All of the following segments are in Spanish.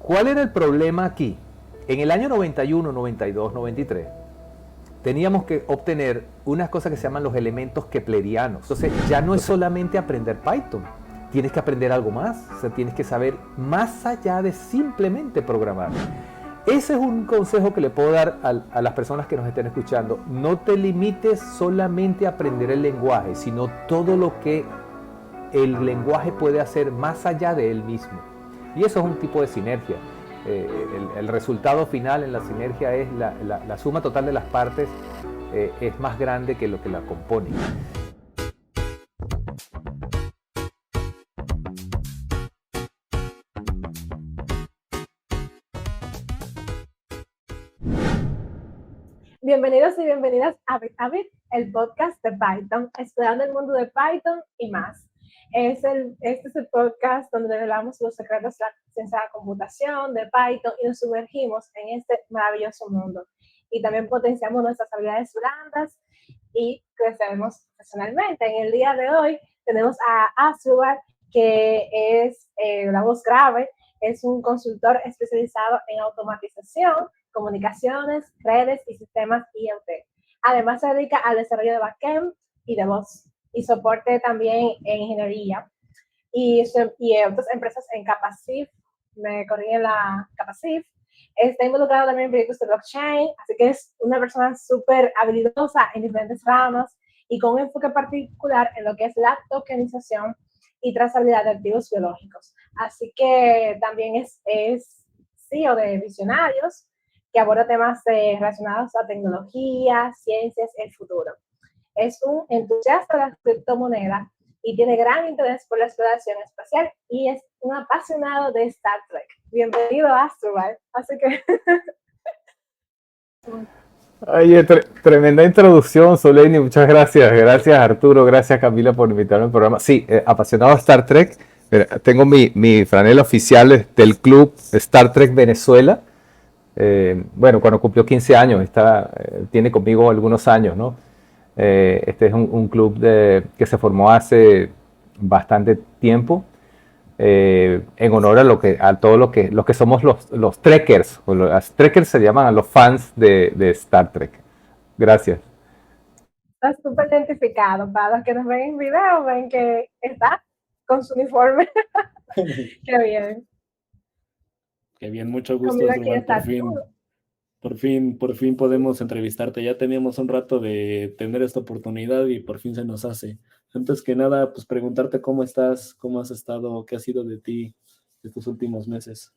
¿Cuál era el problema aquí? En el año 91, 92, 93, teníamos que obtener unas cosas que se llaman los elementos keplerianos. Entonces ya no es solamente aprender Python, tienes que aprender algo más, o sea, tienes que saber más allá de simplemente programar. Ese es un consejo que le puedo dar a las personas que nos estén escuchando. No te limites solamente a aprender el lenguaje, sino todo lo que el lenguaje puede hacer más allá de él mismo. Y eso es un tipo de sinergia. El resultado final en la sinergia es la suma total de las partes es más grande que lo que la compone. Bienvenidos y bienvenidas a Bit, el podcast de Python, explorando el mundo de Python y más. Este es el podcast donde revelamos los secretos de la ciencia de la computación, de Python, y nos sumergimos en este maravilloso mundo. Y también potenciamos nuestras habilidades blandas y crecemos profesionalmente. En el día de hoy tenemos a Asdrubal, que es la voz grave, es un consultor especializado en automatización, comunicaciones, redes y sistemas IoT. Además se dedica al desarrollo de backend y de voz y soporte también en ingeniería y otras empresas en Capacif, me corrigen la Capacif. Está involucrado también en proyectos de blockchain, así que es una persona súper habilidosa en diferentes ramas y con un enfoque particular en lo que es la tokenización y trazabilidad de activos biológicos. Así que también es CEO de Visionarios, que aborda temas relacionados a tecnología, ciencias, el futuro. Es un entusiasta de las criptomonedas y tiene gran interés por la exploración espacial y es un apasionado de Star Trek. Bienvenido a Asdrubal. Así que... Oye, tremenda introducción, Soleini, muchas gracias. Gracias, Arturo, gracias, Camila, por invitarme al programa. Sí, apasionado de Star Trek. Tengo mi franela oficial del club Star Trek Venezuela. Bueno, cuando cumplió 15 años, tiene conmigo algunos años, ¿no? Este es un club que se formó hace bastante tiempo en honor a todo lo que somos los trekkers. Los trekkers se llaman a los fans de Star Trek. Gracias. Está súper identificado. Para los que nos ven en video, ven que está con su uniforme. Qué bien. Qué bien, mucho gusto, Conmigo aquí Asdrubal. está Por fin podemos entrevistarte. Ya teníamos un rato de tener esta oportunidad y por fin se nos hace. Antes que nada, pues preguntarte cómo estás, cómo has estado, qué ha sido de ti estos últimos meses.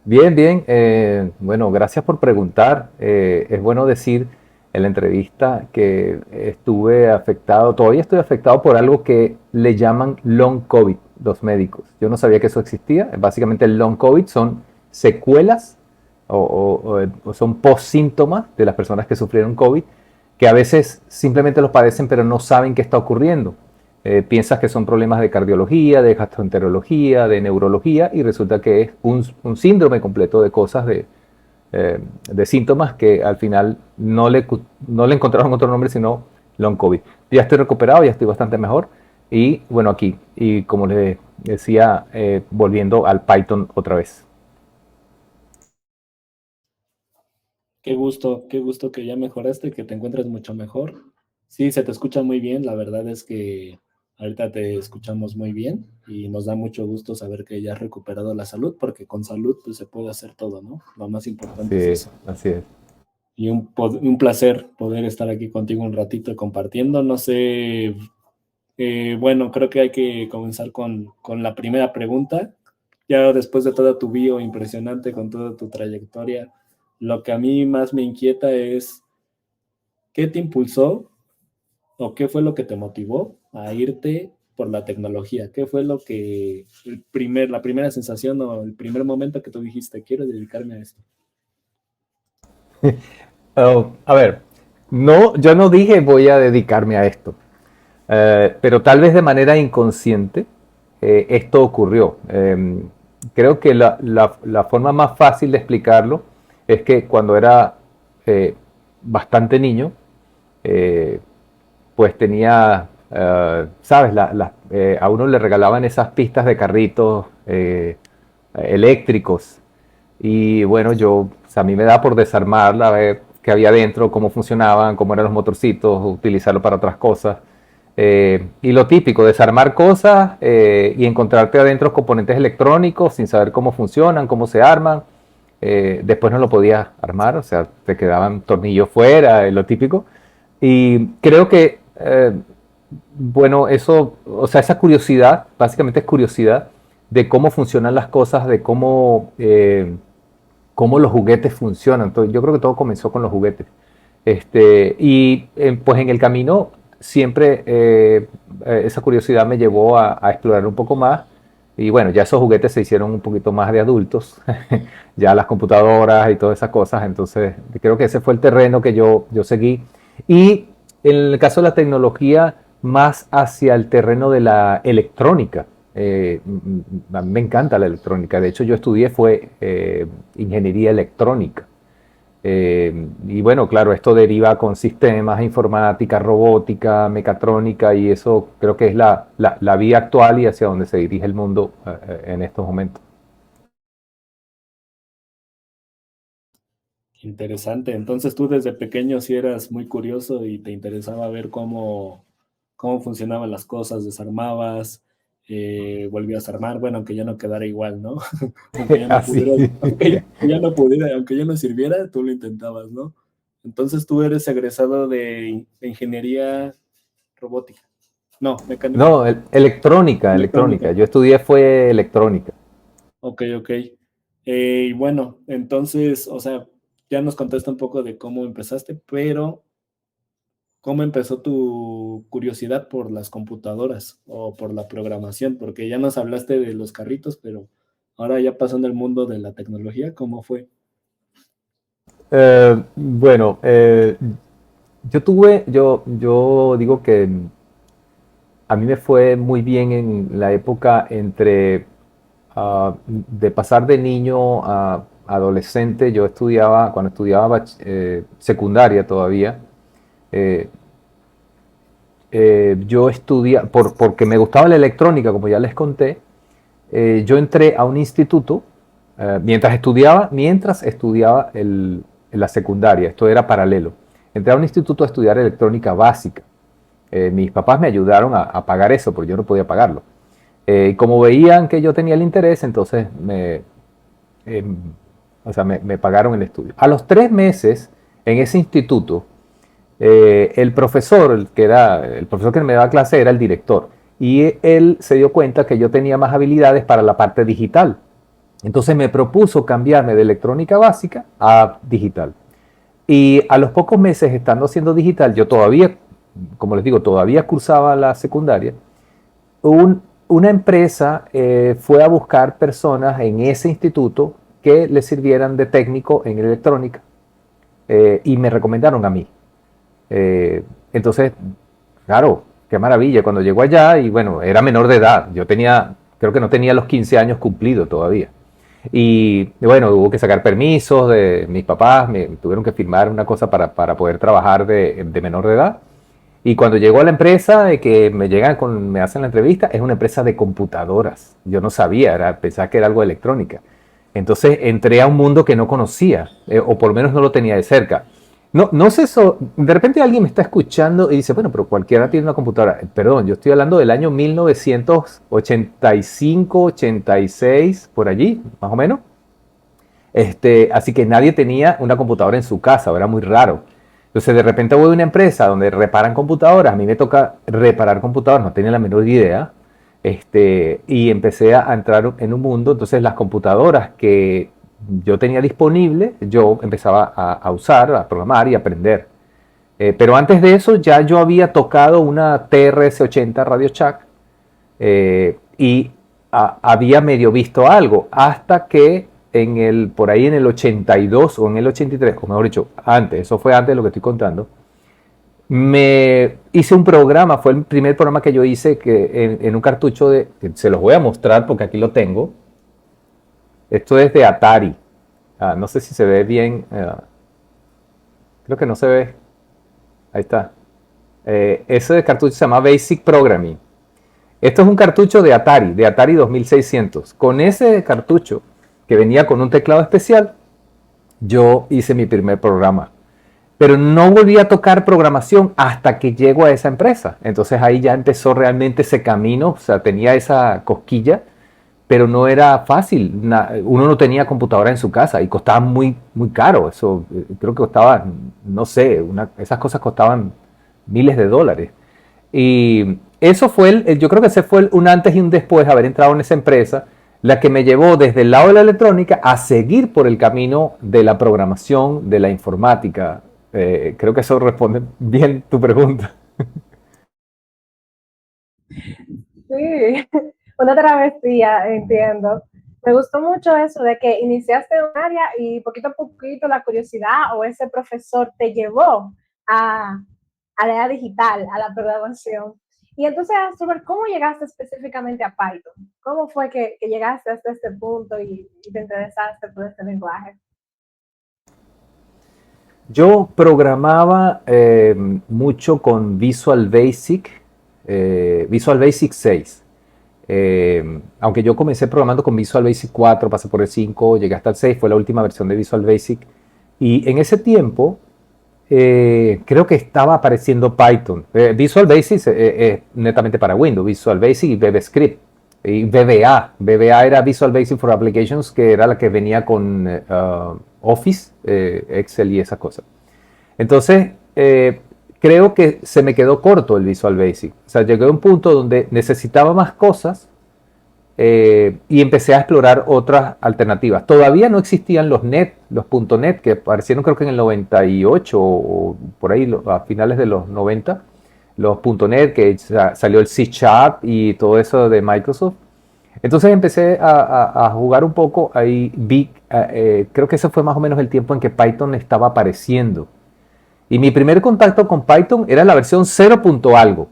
Bien, bien. Bueno, gracias por preguntar. Es bueno decir en la entrevista que estuve afectado, todavía estoy afectado por algo que le llaman long COVID, los médicos. Yo no sabía que eso existía. Básicamente el long COVID son secuelas o son post-síntomas de las personas que sufrieron COVID, que a veces simplemente los padecen pero no saben qué está ocurriendo. Piensas que son problemas de cardiología, de gastroenterología, de neurología, y resulta que es un síndrome completo de cosas, de síntomas que al final no le encontraron otro nombre sino long COVID. Ya estoy recuperado, ya estoy bastante mejor, y bueno, aquí, y como les decía, volviendo al Python otra vez. Qué gusto que ya mejoraste, que te encuentres mucho mejor. Sí, se te escucha muy bien. La verdad es que ahorita te escuchamos muy bien y nos da mucho gusto saber que ya has recuperado la salud, porque con salud pues se puede hacer todo, ¿no? Lo más importante es eso. Así es. Y un placer poder estar aquí contigo un ratito compartiendo. No sé, bueno, creo que hay que comenzar con la primera pregunta. Ya después de toda tu bio impresionante, con toda tu trayectoria, lo que a mí más me inquieta es, ¿qué te impulsó o qué fue lo que te motivó a irte por la tecnología? ¿Qué fue la primera sensación o el primer momento que tú dijiste, quiero dedicarme a esto? A ver, no, yo no dije voy a dedicarme a esto, pero tal vez de manera inconsciente esto ocurrió. Creo que la forma más fácil de explicarlo es que cuando era bastante niño, eh, pues tenía, ¿sabes? A uno le regalaban esas pistas de carritos eléctricos. Y bueno, a mí me da por desarmarla, a ver qué había dentro, cómo funcionaban, cómo eran los motorcitos, utilizarlo para otras cosas. Y lo típico, desarmar cosas y encontrarte adentro componentes electrónicos sin saber cómo funcionan, cómo se arman. Después no lo podías armar, o sea, te quedaban tornillos fuera, lo típico. Y creo que, bueno, eso, o sea, esa curiosidad, básicamente es curiosidad de cómo funcionan las cosas, de cómo los juguetes funcionan. Entonces, yo creo que todo comenzó con los juguetes. Pues en el camino siempre esa curiosidad me llevó a explorar un poco más. Y bueno, ya esos juguetes se hicieron un poquito más de adultos, ya las computadoras y todas esas cosas. Entonces, creo que ese fue el terreno que yo seguí. Y en el caso de la tecnología, más hacia el terreno de la electrónica. A mí me encanta la electrónica. De hecho, yo estudié fue ingeniería electrónica. Y bueno, claro, esto deriva con sistemas, informática, robótica, mecatrónica, y eso creo que es la vía actual y hacia donde se dirige el mundo en estos momentos. Interesante. Entonces tú desde pequeño sí eras muy curioso y te interesaba ver cómo funcionaban las cosas, desarmabas, volvías a armar, bueno, aunque ya no quedara igual, ¿no? Aunque ya no Así. pudieras, aunque ya no sirviera, tú lo intentabas, ¿no? Entonces tú eres egresado de ingeniería robótica. No, mecánica. No, electrónica, Electrónica. electrónica. Yo estudié fue electrónica. Ok, ok. Y bueno, entonces, o sea, ya nos contaste un poco de cómo empezaste, pero ¿cómo empezó tu curiosidad por las computadoras o por la programación? Porque ya nos hablaste de los carritos, pero ahora ya pasando al mundo de la tecnología, ¿cómo fue? Bueno, yo digo que a mí me fue muy bien en la época de pasar de niño a adolescente. Yo estudiaba, cuando estudiaba secundaria todavía, eh, yo estudiaba, porque me gustaba la electrónica, como ya les conté, yo entré a un instituto mientras estudiaba la secundaria. Esto era paralelo. Entré a un instituto a estudiar electrónica básica. Mis papás me ayudaron a pagar eso, porque yo no podía pagarlo. Y como veían que yo tenía el interés, entonces eh, me pagaron el estudio. A los 3 meses en ese instituto, el profesor, el profesor que me daba clase era el director. Y él se dio cuenta que yo tenía más habilidades para la parte digital. Entonces me propuso cambiarme de electrónica básica a digital. Y a los pocos meses, estando haciendo digital, yo todavía, como les digo, todavía cursaba la secundaria. Una empresa fue a buscar personas en ese instituto que le sirvieran de técnico en electrónica, y me recomendaron a mí. Entonces, claro, qué maravilla. Cuando llegó allá, y bueno, era menor de edad, creo que no tenía los 15 años cumplidos todavía. Y bueno, hubo que sacar permisos de mis papás, me tuvieron que firmar una cosa para poder trabajar de menor de edad. Y cuando llegó a la empresa, que me hacen la entrevista, es una empresa de computadoras. Yo no sabía, pensaba que era algo de electrónica. Entonces entré a un mundo que no conocía, o por lo menos no lo tenía de cerca. No, no sé eso, de repente alguien me está escuchando y dice, bueno, pero cualquiera tiene una computadora. Perdón, yo estoy hablando del año 1985, 86, por allí, más o menos. Así que nadie tenía una computadora en su casa, era muy raro. Entonces de repente voy a una empresa donde reparan computadoras, a mí me toca reparar computadoras, no tenía la menor idea, y empecé a entrar en un mundo. Entonces las computadoras que yo tenía disponible, yo empezaba a usar, a programar y a aprender. Pero antes de eso ya yo había tocado una TRS-80 Radio Shack, y había medio visto algo, hasta que por ahí en el 82 o en el 83, o mejor dicho, antes, eso fue antes de lo que estoy contando, me hice un programa, fue el primer programa que yo hice en un cartucho que se los voy a mostrar porque aquí lo tengo. Esto es de Atari. No sé si se ve bien. Creo que no se ve. Ahí está. Ese cartucho se llama Basic Programming. Esto es un cartucho de Atari 2600. Con ese cartucho, que venía con un teclado especial, yo hice mi primer programa. Pero no volví a tocar programación hasta que llego a esa empresa. Entonces ahí ya empezó realmente ese camino, o sea, tenía esa cosquilla, pero no era fácil. Uno no tenía computadora en su casa y costaba muy, muy caro. Eso creo que costaba, no sé, esas cosas costaban miles de dólares. Y eso fue, yo creo que ese fue un antes y un después de haber entrado en esa empresa, la que me llevó desde el lado de la electrónica a seguir por el camino de la programación, de la informática. Creo que eso responde bien tu pregunta. Sí, una travesía, entiendo. Me gustó mucho eso de que iniciaste en un área y poquito a poquito la curiosidad o ese profesor te llevó a la era digital, a la programación. Y entonces, Robert, ¿cómo llegaste específicamente a Python? ¿Cómo fue que llegaste hasta este punto y te interesaste por este lenguaje? Yo programaba mucho con Visual Basic 6. Aunque yo comencé programando con Visual Basic 4, pasé por el 5, llegué hasta el 6, fue la última versión de Visual Basic. Y en ese tiempo creo que estaba apareciendo Python. Visual Basic es netamente para Windows, Visual Basic y VBScript. Y VBA. VBA era Visual Basic for Applications, que era la que venía con Office, Excel y esas cosas. Entonces, creo que se me quedó corto el Visual Basic. O sea, llegué a un punto donde necesitaba más cosas y empecé a explorar otras alternativas. Todavía no existían los .NET, que aparecieron creo que en el 98 o por ahí a finales de los 90. Los .NET, que salió el C Sharp y todo eso de Microsoft. Entonces empecé a jugar un poco, ahí vi, creo que ese fue más o menos el tiempo en que Python estaba apareciendo. Y mi primer contacto con Python era la versión 0. Algo,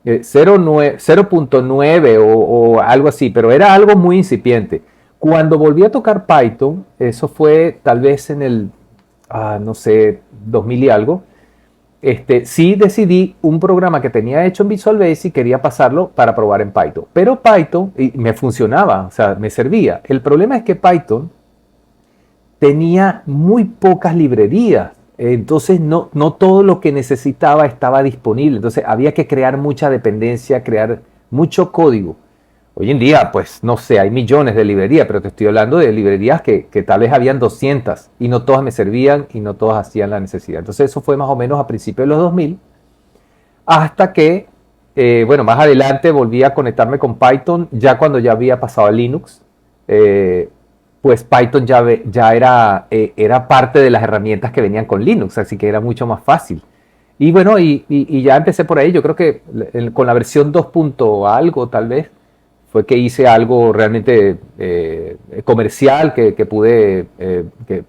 0.9 o algo así, pero era algo muy incipiente. Cuando volví a tocar Python, eso fue tal vez en el, no sé, 2000 y algo, sí decidí un programa que tenía hecho en Visual Basic, quería pasarlo para probar en Python. Pero Python y me funcionaba, o sea, me servía. El problema es que Python tenía muy pocas librerías. Entonces no todo lo que necesitaba estaba disponible. Entonces había que crear mucha dependencia, crear mucho código. Hoy en día, pues no sé, hay millones de librerías, pero te estoy hablando de librerías que tal vez habían 200 y no todas me servían y no todas hacían la necesidad. Entonces eso fue más o menos a principios de los 2000, hasta que, bueno, más adelante volví a conectarme con Python, ya cuando ya había pasado a Linux. Pues Python ya era parte de las herramientas que venían con Linux, así que era mucho más fácil. Y bueno, y ya empecé por ahí. Yo creo que con la versión 2. Algo tal vez fue que hice algo realmente comercial que pude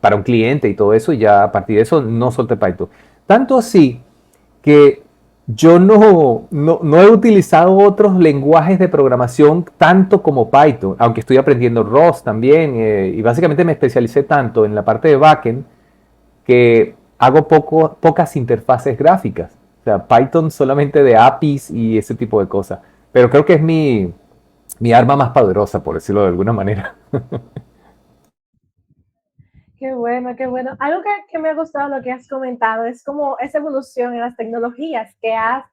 para un cliente y todo eso, y ya a partir de eso no solté Python. Tanto así que yo no he utilizado otros lenguajes de programación tanto como Python, aunque estoy aprendiendo Rust también, y básicamente me especialicé tanto en la parte de backend que hago pocas interfaces gráficas. O sea, Python solamente de APIs y ese tipo de cosas. Pero creo que es mi arma más poderosa, por decirlo de alguna manera. Qué bueno, qué bueno. Algo que me ha gustado lo que has comentado es como esa evolución en las tecnologías que has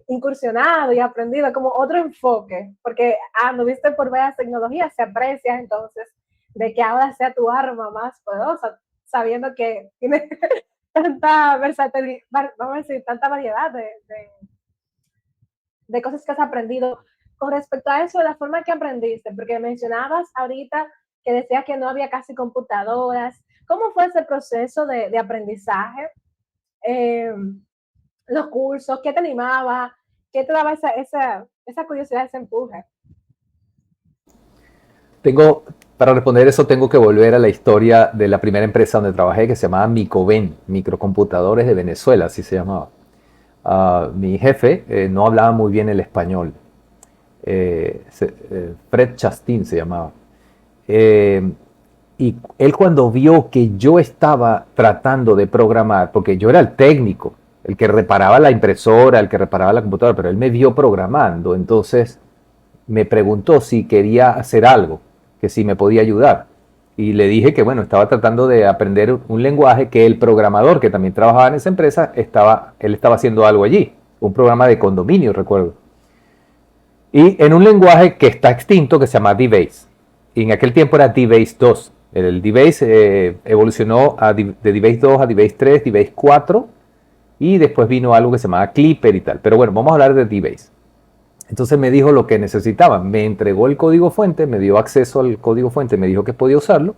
incursionado y aprendido, como otro enfoque, porque anduviste por varias tecnologías, se aprecia entonces de que ahora sea tu arma más poderosa, sabiendo que tiene tanta versatilidad, vamos a decir, tanta variedad de cosas que has aprendido. Con respecto a eso, de la forma que aprendiste, porque mencionabas ahorita que decías que no había casi computadoras. ¿Cómo fue ese proceso de aprendizaje? Eh, los cursos, ¿qué te animaba? ¿Qué te daba esa curiosidad, ese empuje? Para responder eso, tengo que volver a la historia de la primera empresa donde trabajé, que se llamaba Micoven, Microcomputadores de Venezuela, así se llamaba. Mi jefe no hablaba muy bien el español. Fred Chastin se llamaba. Y él, cuando vio que yo estaba tratando de programar, porque yo era el técnico, el que reparaba la impresora, el que reparaba la computadora, pero él me vio programando, entonces me preguntó si quería hacer algo, que si me podía ayudar. Y le dije que, bueno, estaba tratando de aprender un lenguaje que el programador, que también trabajaba en esa empresa, él estaba haciendo algo allí, un programa de condominio, recuerdo. Y en un lenguaje que está extinto, que se llama DBase. Y en aquel tiempo era DBase 2. El DBase evolucionó de DBase 2 a DBase 3, DBase 4, y después vino algo que se llamaba Clipper y tal. Pero bueno, vamos a hablar de DBase. Entonces me dijo lo que necesitaba, me entregó el código fuente, me dio acceso al código fuente, me dijo que podía usarlo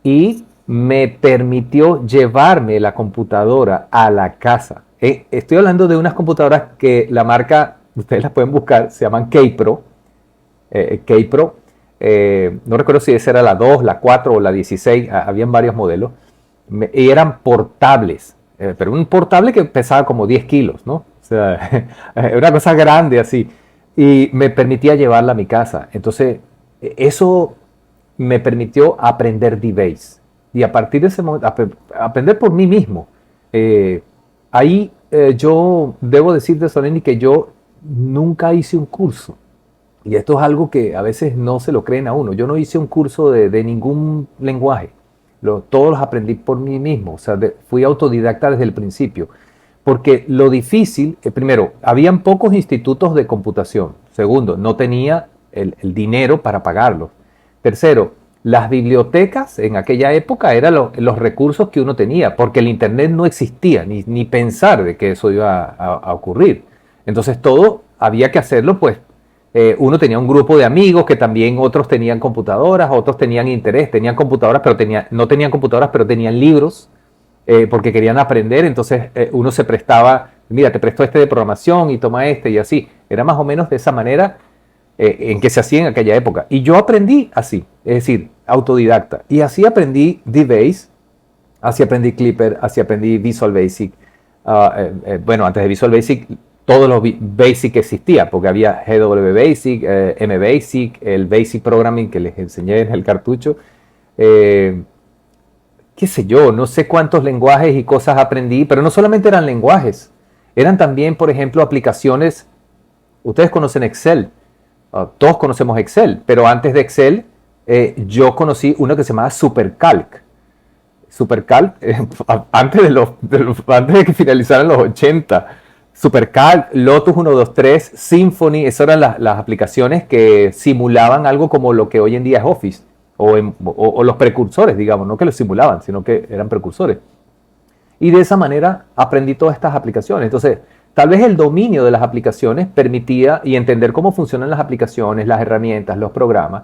y me permitió llevarme la computadora a la casa. Estoy hablando de unas computadoras que la marca, ustedes las pueden buscar, se llaman Kaypro. Kaypro, no recuerdo si esa era la 2, la 4 o la 16, habían varios modelos, y eran portables, pero un portable que pesaba como 10 kilos, ¿no? O sea, una cosa grande así, y me permitía llevarla a mi casa. Entonces, eso me permitió aprender DBase, y a partir de ese momento, aprender por mí mismo. Eh, Ahí yo debo decir de Soleni que yo nunca hice un curso. Y esto es algo que a veces no se lo creen a uno. Yo no hice un curso de ningún lenguaje. Todos los aprendí por mí mismo. O sea, fui autodidacta desde el principio. Porque lo difícil, primero, habían pocos institutos de computación. Segundo, no tenía el dinero para pagarlos. Tercero, las bibliotecas en aquella época eran los recursos que uno tenía, porque el Internet no existía, ni pensar de que eso iba a ocurrir. Entonces todo había que hacerlo, pues uno tenía un grupo de amigos que también otros tenían computadoras, otros tenían interés, tenían computadoras, pero no tenían computadoras, pero tenían libros porque querían aprender. Entonces uno se prestaba, mira, te presto este de programación y toma este y así. Era más o menos de esa manera en que se hacía en aquella época. Y yo aprendí así, es decir, autodidacta. Y así aprendí DBase, así aprendí Clipper, así aprendí Visual Basic. Bueno, antes de Visual Basic, todos los Basic existía, porque había GW Basic, M Basic, el Basic Programming que les enseñé en el cartucho. Qué sé yo, no sé cuántos lenguajes y cosas aprendí, pero no solamente eran lenguajes, eran también, por ejemplo, aplicaciones. Ustedes conocen Excel, todos conocemos Excel, pero antes de Excel yo conocí uno que se llamaba SuperCalc. SuperCalc, antes de que finalizaran los 80. SuperCalc, Lotus 123, Symfony, esas eran las aplicaciones que simulaban algo como lo que hoy en día es Office, o los precursores, digamos, no que lo simulaban, sino que eran precursores. Y de esa manera aprendí todas estas aplicaciones. Entonces, tal vez el dominio de las aplicaciones permitía y entender cómo funcionan las aplicaciones, las herramientas, los programas.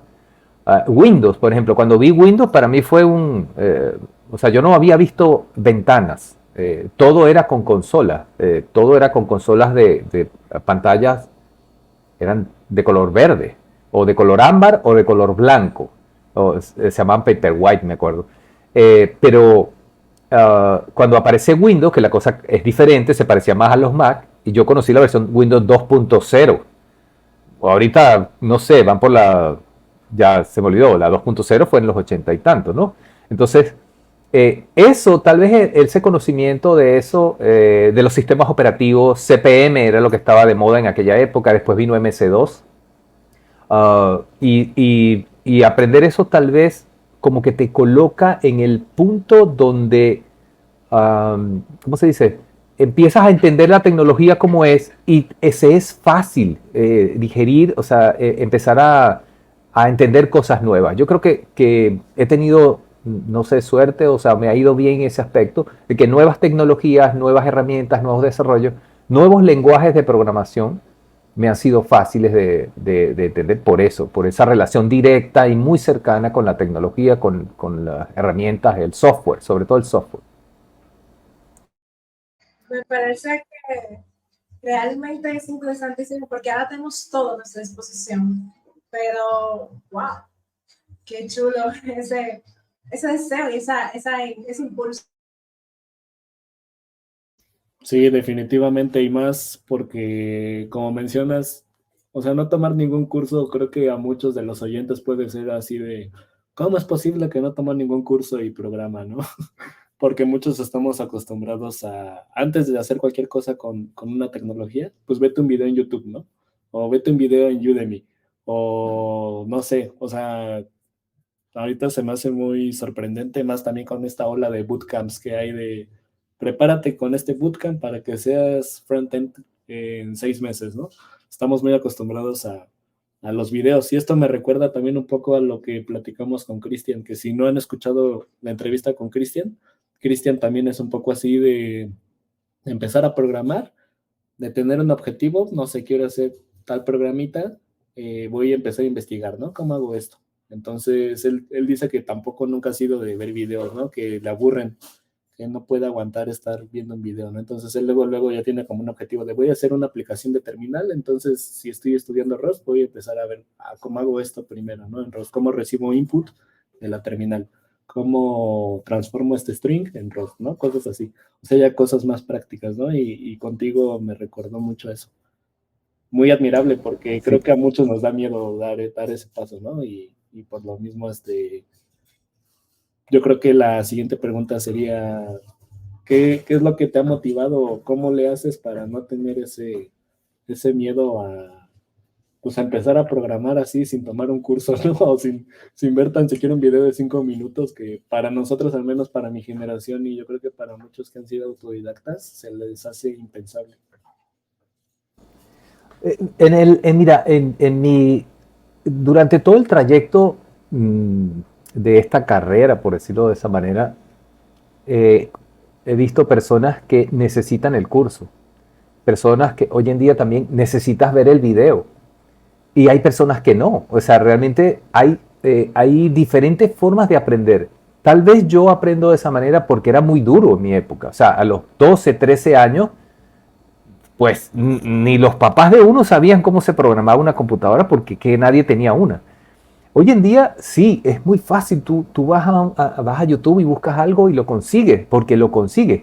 Windows, por ejemplo, cuando vi Windows para mí fue o sea, yo no había visto ventanas. Todo era con consolas. Todo era con consolas de pantallas, eran de color verde, o de color ámbar, o de color blanco. Se llamaban Paperwhite, me acuerdo. Pero cuando aparece Windows, que la cosa es diferente, se parecía más a los Mac, y yo conocí la versión Windows 2.0. Ahorita, no sé, van por ya se me olvidó, la 2.0 fue en los 80 y tantos, ¿no? Entonces, eso, tal vez ese conocimiento de eso, de los sistemas operativos, CPM era lo que estaba de moda en aquella época, después vino MS2, y aprender eso tal vez como que te coloca en el punto donde, ¿cómo se dice? Empiezas a entender la tecnología como es y ese es fácil digerir, o sea, empezar a entender cosas nuevas. Yo creo que he tenido, no sé, suerte, o sea, me ha ido bien ese aspecto, de que nuevas tecnologías, nuevas herramientas, nuevos desarrollos, nuevos lenguajes de programación me han sido fáciles de entender por eso, por esa relación directa y muy cercana con la tecnología, con las herramientas, el software, sobre todo el software. Me parece que realmente es interesantísimo porque ahora tenemos todo a nuestra disposición, pero wow, qué chulo ese deseo y ese impulso. Sí, definitivamente, y más porque, como mencionas, o sea, no tomar ningún curso, creo que a muchos de los oyentes puede ser así de, ¿cómo es posible que no toman ningún curso y programa, no? porque muchos estamos acostumbrados a, antes de hacer cualquier cosa con una tecnología, pues vete un video en YouTube, ¿no? O vete un video en Udemy, o no sé, o sea, ahorita se me hace muy sorprendente, más también con esta ola de bootcamps que hay de, prepárate con este bootcamp para que seas frontend en 6 meses, ¿no? Estamos muy acostumbrados a los videos. Y esto me recuerda también un poco a lo que platicamos con Cristian, que si no han escuchado la entrevista con Cristian, Cristian también es un poco así de empezar a programar, de tener un objetivo, no sé, quiero hacer tal programita, voy a empezar a investigar, ¿no? ¿Cómo hago esto? Entonces, él dice que tampoco nunca ha sido de ver videos, ¿no? Que le aburren, que no puede aguantar estar viendo un video, ¿no? Entonces, él luego ya tiene como un objetivo de voy a hacer una aplicación de terminal, entonces, si estoy estudiando Rust, voy a empezar a ver cómo hago esto primero, ¿no? En Rust, cómo recibo input de la terminal, cómo transformo este string en Rust, ¿no? Cosas así. O sea, ya cosas más prácticas, ¿no? Y contigo me recordó mucho eso. Muy admirable porque creo que a muchos nos da miedo dar ese paso, ¿no? Y por lo mismo, yo creo que la siguiente pregunta sería, ¿qué es lo que te ha motivado? ¿Cómo le haces para no tener ese miedo pues a empezar a programar así sin tomar un curso, ¿no? O sin ver tan siquiera un video de 5 minutos que para nosotros, al menos para mi generación y yo creo que para muchos que han sido autodidactas, se les hace impensable. Mira, durante todo el trayecto de esta carrera, por decirlo de esa manera, he visto personas que necesitan el curso, personas que hoy en día también necesitas ver el video, y hay personas que no. O sea, realmente hay diferentes formas de aprender. Tal vez yo aprendo de esa manera porque era muy duro en mi época. O sea, a los 12, 13 años, pues ni los papás de uno sabían cómo se programaba una computadora porque que nadie tenía una. Hoy en día sí, es muy fácil. Tú vas a YouTube y buscas algo y lo consigues, porque lo consigues.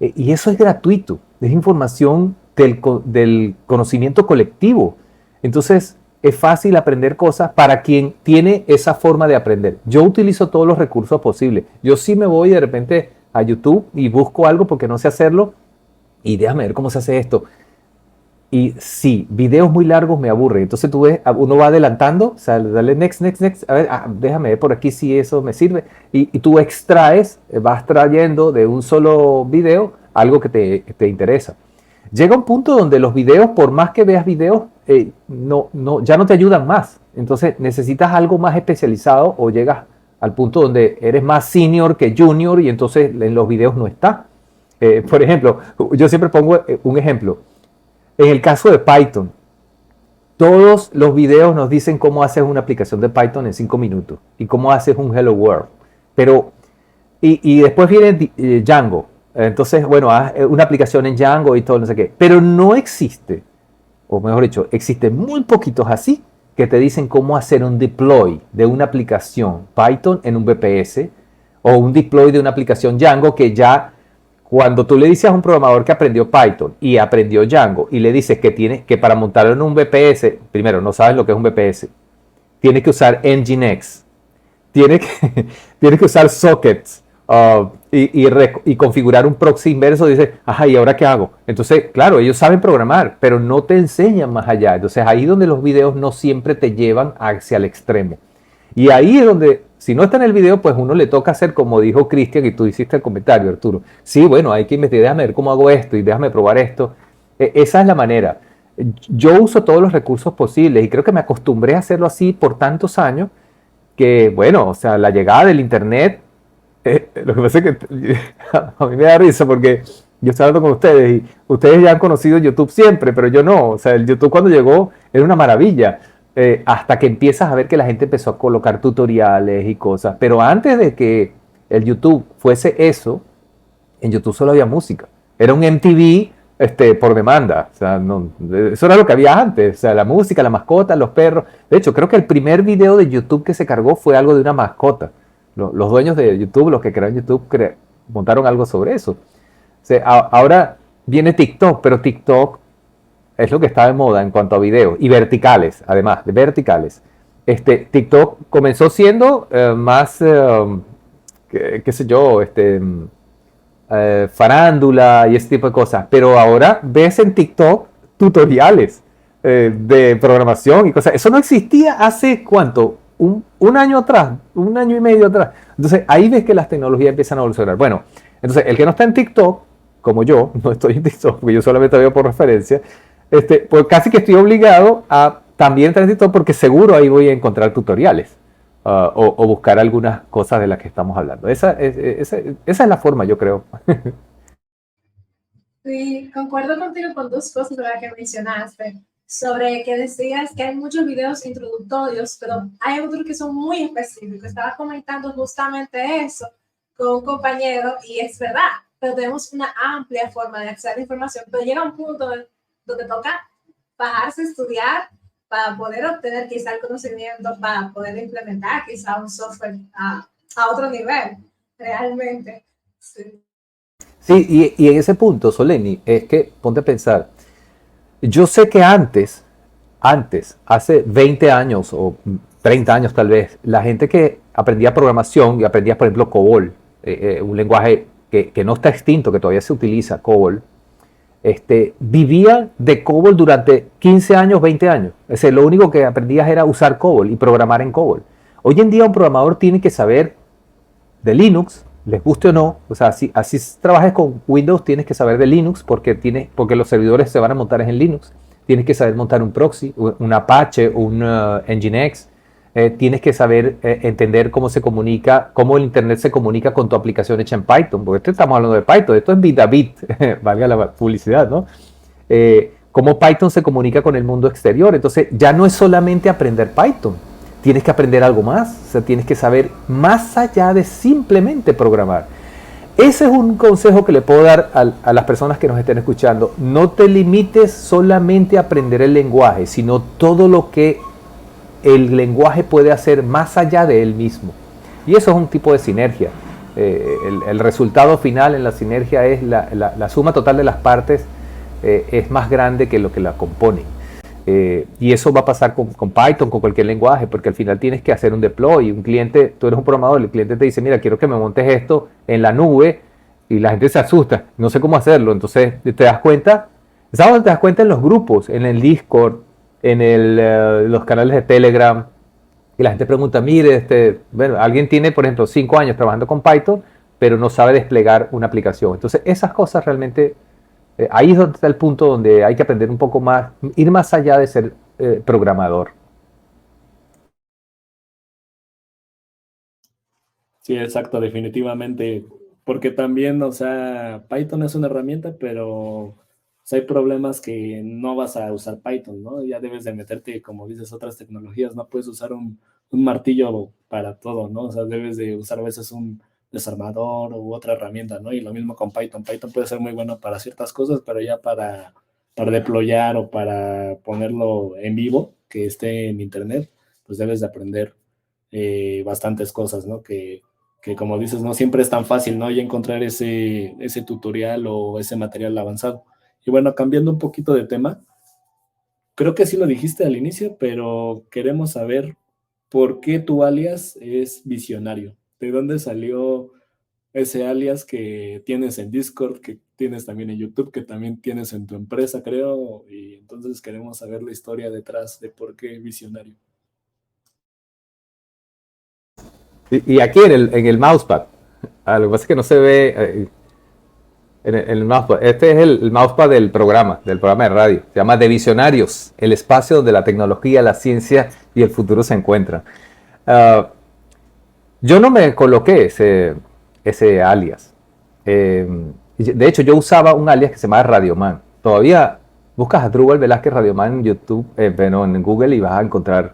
Y eso es gratuito, es información del conocimiento colectivo. Entonces es fácil aprender cosas para quien tiene esa forma de aprender. Yo utilizo todos los recursos posibles. Yo sí me voy de repente a YouTube y busco algo porque no sé hacerlo y déjame ver cómo se hace esto. Y sí, videos muy largos me aburren. Entonces tú ves, uno va adelantando, o sea, dale next, next, next. A ver, déjame ver por aquí si eso me sirve. Y tú extraes, vas trayendo de un solo video algo que te interesa. Llega un punto donde los videos, por más que veas videos, ya no te ayudan más. Entonces necesitas algo más especializado o llegas al punto donde eres más senior que junior y entonces en los videos no está. Por ejemplo, yo siempre pongo un ejemplo. En el caso de Python, todos los videos nos dicen cómo haces una aplicación de Python en 5 minutos y cómo haces un Hello World. Pero, y después viene Django. Entonces, bueno, haz una aplicación en Django y todo, no sé qué. Pero no existe, o mejor dicho, existen muy poquitos así que te dicen cómo hacer un deploy de una aplicación Python en un VPS o un deploy de una aplicación Django que ya, cuando tú le dices a un programador que aprendió Python y aprendió Django y le dices que para montarlo en un VPS, primero, no sabes lo que es un VPS, tiene que usar Nginx, tiene que usar sockets y configurar un proxy inverso. Dice, ajá, ¿y ahora qué hago? Entonces, claro, ellos saben programar, pero no te enseñan más allá. Entonces, ahí donde los videos no siempre te llevan hacia el extremo. Y ahí es donde, si no está en el video, pues uno le toca hacer como dijo Cristian y tú hiciste el comentario, Arturo. Sí, bueno, hay que investigar, déjame ver cómo hago esto y déjame probar esto. Esa es la manera. Yo uso todos los recursos posibles y creo que me acostumbré a hacerlo así por tantos años que, bueno, o sea, la llegada del internet, lo que pasa es que a mí me da risa porque yo estoy hablando con ustedes y ustedes ya han conocido YouTube siempre, pero yo no. O sea, el YouTube cuando llegó era una maravilla. Hasta que empiezas a ver que la gente empezó a colocar tutoriales y cosas. Pero antes de que el YouTube fuese eso, en YouTube solo había música. Era un MTV por demanda. O sea, eso era lo que había antes. O sea, la música, la mascota, los perros. De hecho, creo que el primer video de YouTube que se cargó fue algo de una mascota. Los dueños de YouTube, los que crearon YouTube, montaron algo sobre eso. O sea, ahora viene TikTok, pero TikTok es lo que está de moda en cuanto a videos y verticales, además de verticales. TikTok comenzó siendo más, qué sé yo, farándula y ese tipo de cosas. Pero ahora ves en TikTok tutoriales de programación y cosas. Eso no existía hace ¿cuánto? Un año atrás, un año y medio atrás. Entonces ahí ves que las tecnologías empiezan a evolucionar. Bueno, entonces el que no está en TikTok, como yo, no estoy en TikTok, porque yo solamente veo por referencia, pues casi que estoy obligado a también entrar en TikTok porque seguro ahí voy a encontrar tutoriales. O buscar algunas cosas de las que estamos hablando. Esa es la forma, yo creo. Sí, concuerdo contigo con dos cosas de las que mencionaste, sobre que decías que hay muchos videos introductorios, pero hay otros que son muy específicos. Estaba comentando justamente eso con un compañero y es verdad, pero tenemos una amplia forma de acceder a la información, pero llega un punto donde toca bajarse a estudiar para poder obtener quizá el conocimiento, para poder implementar quizá un software a otro nivel, realmente. Sí. Sí, y en ese punto, Soleni, es que ponte a pensar, yo sé que antes, hace 20 años o 30 años tal vez, la gente que aprendía programación y aprendía, por ejemplo, COBOL, un lenguaje que no está extinto, que todavía se utiliza, COBOL, vivía de COBOL durante 15 años, 20 años. Es decir, lo único que aprendías era usar COBOL y programar en COBOL. Hoy en día un programador tiene que saber de Linux, les guste o no, o sea, así trabajes con Windows, tienes que saber de Linux porque los servidores se van a montar en Linux. Tienes que saber montar un proxy, un Apache, un Nginx. Tienes que saber entender cómo se comunica, cómo el Internet se comunica con tu aplicación hecha en Python, porque estamos hablando de Python, esto es bit a bit, valga la publicidad, ¿no? Cómo Python se comunica con el mundo exterior. Entonces, ya no es solamente aprender Python, tienes que aprender algo más, o sea, tienes que saber más allá de simplemente programar. Ese es un consejo que le puedo dar a las personas que nos estén escuchando. No te limites solamente a aprender el lenguaje, sino todo lo que el lenguaje puede hacer más allá de él mismo. Y eso es un tipo de sinergia. El resultado final en la sinergia es la suma total de las partes es más grande que lo que la componen. Y eso va a pasar con Python, con cualquier lenguaje, porque al final tienes que hacer un deploy. Un cliente, tú eres un programador, el cliente te dice, mira, quiero que me montes esto en la nube, y la gente se asusta, no sé cómo hacerlo. Entonces te das cuenta, ¿sabes dónde te das cuenta? En los grupos, en el Discord, en los canales de Telegram, y la gente pregunta, mire, bueno, alguien tiene, por ejemplo, 5 años trabajando con Python, pero no sabe desplegar una aplicación. Entonces esas cosas realmente... ahí es donde está el punto donde hay que aprender un poco más, ir más allá de ser programador. Sí, exacto, definitivamente. Porque también, o sea, Python es una herramienta, pero o sea, hay problemas que no vas a usar Python, ¿no? Ya debes de meterte, como dices, otras tecnologías. No puedes usar un martillo para todo, ¿no? O sea, debes de usar a veces un desarmador u otra herramienta, ¿no? Y lo mismo con Python. Python puede ser muy bueno para ciertas cosas, pero ya para deployar o para ponerlo en vivo, que esté en internet, pues debes de aprender bastantes cosas, ¿no? Que como dices, no siempre es tan fácil, ¿no? Ya encontrar ese tutorial o ese material avanzado. Y bueno, cambiando un poquito de tema, creo que sí lo dijiste al inicio, pero queremos saber por qué tu alias es Visionario. ¿De dónde salió ese alias que tienes en Discord, que tienes también en YouTube, que también tienes en tu empresa, creo? Y entonces queremos saber la historia detrás de por qué Visionario. Y aquí en el mousepad, lo que pasa es que no se ve en el mousepad. Este es el mousepad del programa de radio. Se llama De Visionarios, el espacio donde la tecnología, la ciencia y el futuro se encuentran. Yo no me coloqué ese alias. De hecho, yo usaba un alias que se llama Radioman. Todavía buscas a Drupal Velázquez Radioman en YouTube, bueno, en Google, y vas a encontrar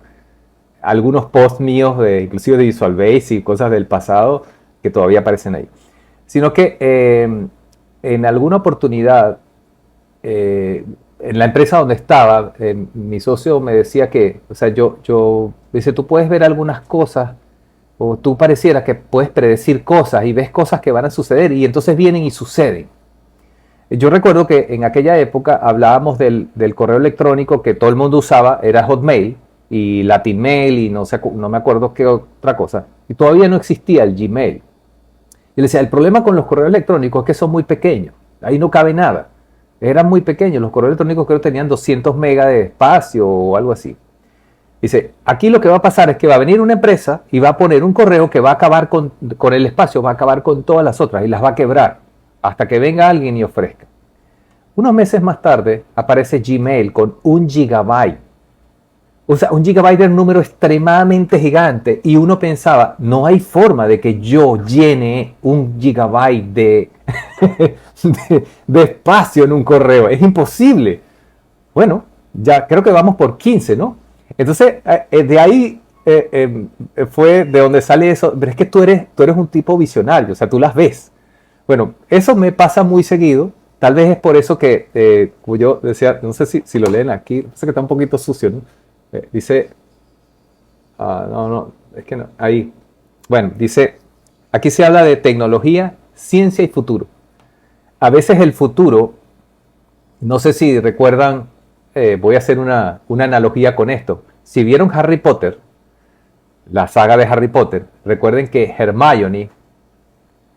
algunos posts míos, inclusive de Visual Basic y cosas del pasado, que todavía aparecen ahí. Sino que en alguna oportunidad, en la empresa donde estaba, mi socio me decía que, o sea, dice, tú puedes ver algunas cosas, o tú pareciera que puedes predecir cosas y ves cosas que van a suceder y entonces vienen y suceden. Yo recuerdo que en aquella época hablábamos del correo electrónico que todo el mundo usaba, era Hotmail y Latin Mail y no me acuerdo qué otra cosa. Y todavía no existía el Gmail. Y le decía, el problema con los correos electrónicos es que son muy pequeños, ahí no cabe nada. Eran muy pequeños, los correos electrónicos creo que tenían 200 megas de espacio o algo así. Dice, aquí lo que va a pasar es que va a venir una empresa y va a poner un correo que va a acabar con el espacio, va a acabar con todas las otras y las va a quebrar hasta que venga alguien y ofrezca. Unos meses más tarde aparece Gmail con 1 GB. O sea, 1 GB era un número extremadamente gigante y uno pensaba, no hay forma de que yo llene 1 GB de espacio en un correo, es imposible. Bueno, ya creo que vamos por 15, ¿no? Entonces, de ahí fue de donde sale eso, pero es que tú eres un tipo visionario, o sea, tú las ves. Bueno, eso me pasa muy seguido, tal vez es por eso que, como yo decía, no sé si lo leen aquí, sé que está un poquito sucio, ¿no? Dice, no, es que no, ahí, bueno, dice, aquí se habla de tecnología, ciencia y futuro. A veces el futuro, no sé si recuerdan, voy a hacer una analogía con esto. Si vieron Harry Potter, la saga de Harry Potter, recuerden que Hermione,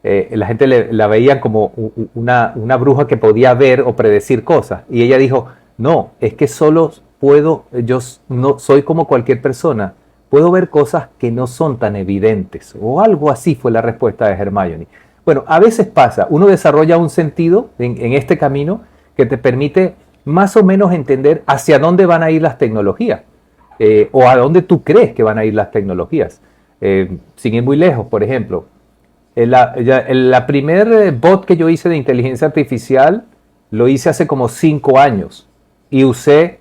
la gente la veía como una bruja que podía ver o predecir cosas. Y ella dijo, no, es que solo yo no soy como cualquier persona, puedo ver cosas que no son tan evidentes. O algo así fue la respuesta de Hermione. Bueno, a veces pasa, uno desarrolla un sentido en este camino que te permite más o menos entender hacia dónde van a ir las tecnologías, o a dónde tú crees que van a ir las tecnologías. Sin ir muy lejos, por ejemplo, la primer bot que yo hice de inteligencia artificial lo hice hace como 5 años y usé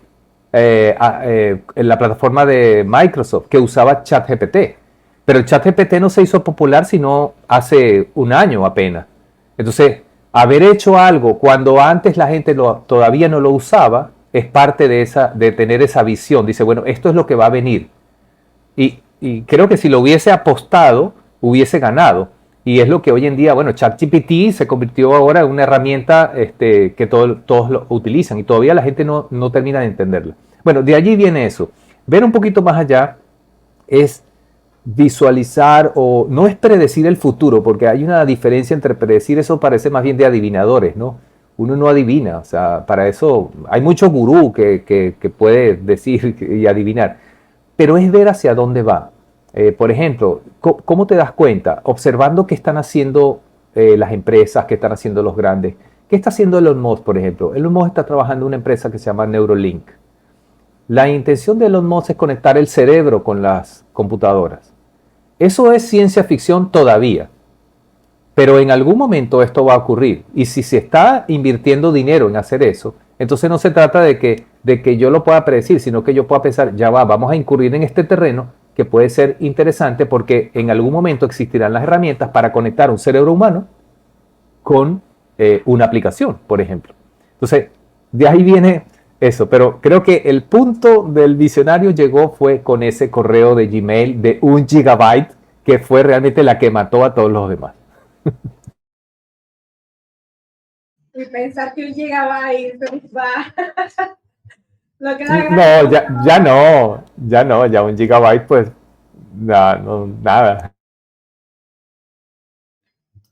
en la plataforma de Microsoft que usaba ChatGPT. Pero el ChatGPT no se hizo popular sino hace un año apenas. Entonces, haber hecho algo cuando antes la gente todavía no lo usaba es parte de tener esa visión. Dice, bueno, esto es lo que va a venir. Y creo que si lo hubiese apostado, hubiese ganado. Y es lo que hoy en día, bueno, ChatGPT se convirtió ahora en una herramienta que todos lo utilizan y todavía la gente no termina de entenderla. Bueno, de allí viene eso. Ver un poquito más allá es visualizar, o no es predecir el futuro, porque hay una diferencia entre predecir, eso parece más bien de adivinadores, ¿no? Uno no adivina, o sea, para eso hay mucho gurú que puede decir y adivinar, pero es ver hacia dónde va. Por ejemplo, ¿cómo te das cuenta? Observando qué están haciendo las empresas, qué están haciendo los grandes. ¿Qué está haciendo Elon Musk, por ejemplo? Elon Musk está trabajando en una empresa que se llama Neuralink. La intención de Elon Musk es conectar el cerebro con las computadoras. Eso es ciencia ficción todavía, pero en algún momento esto va a ocurrir. Y si se está invirtiendo dinero en hacer eso, entonces no se trata de que yo lo pueda predecir, sino que yo pueda pensar, ya vamos a incurrir en este terreno que puede ser interesante porque en algún momento existirán las herramientas para conectar un cerebro humano con una aplicación, por ejemplo. Entonces, de ahí viene eso, pero creo que el punto del visionario fue con ese correo de Gmail de 1 GB, que fue realmente la que mató a todos los demás. Y pensar que 1 GB se va. Lo que No, ya 1 GB, pues, nada.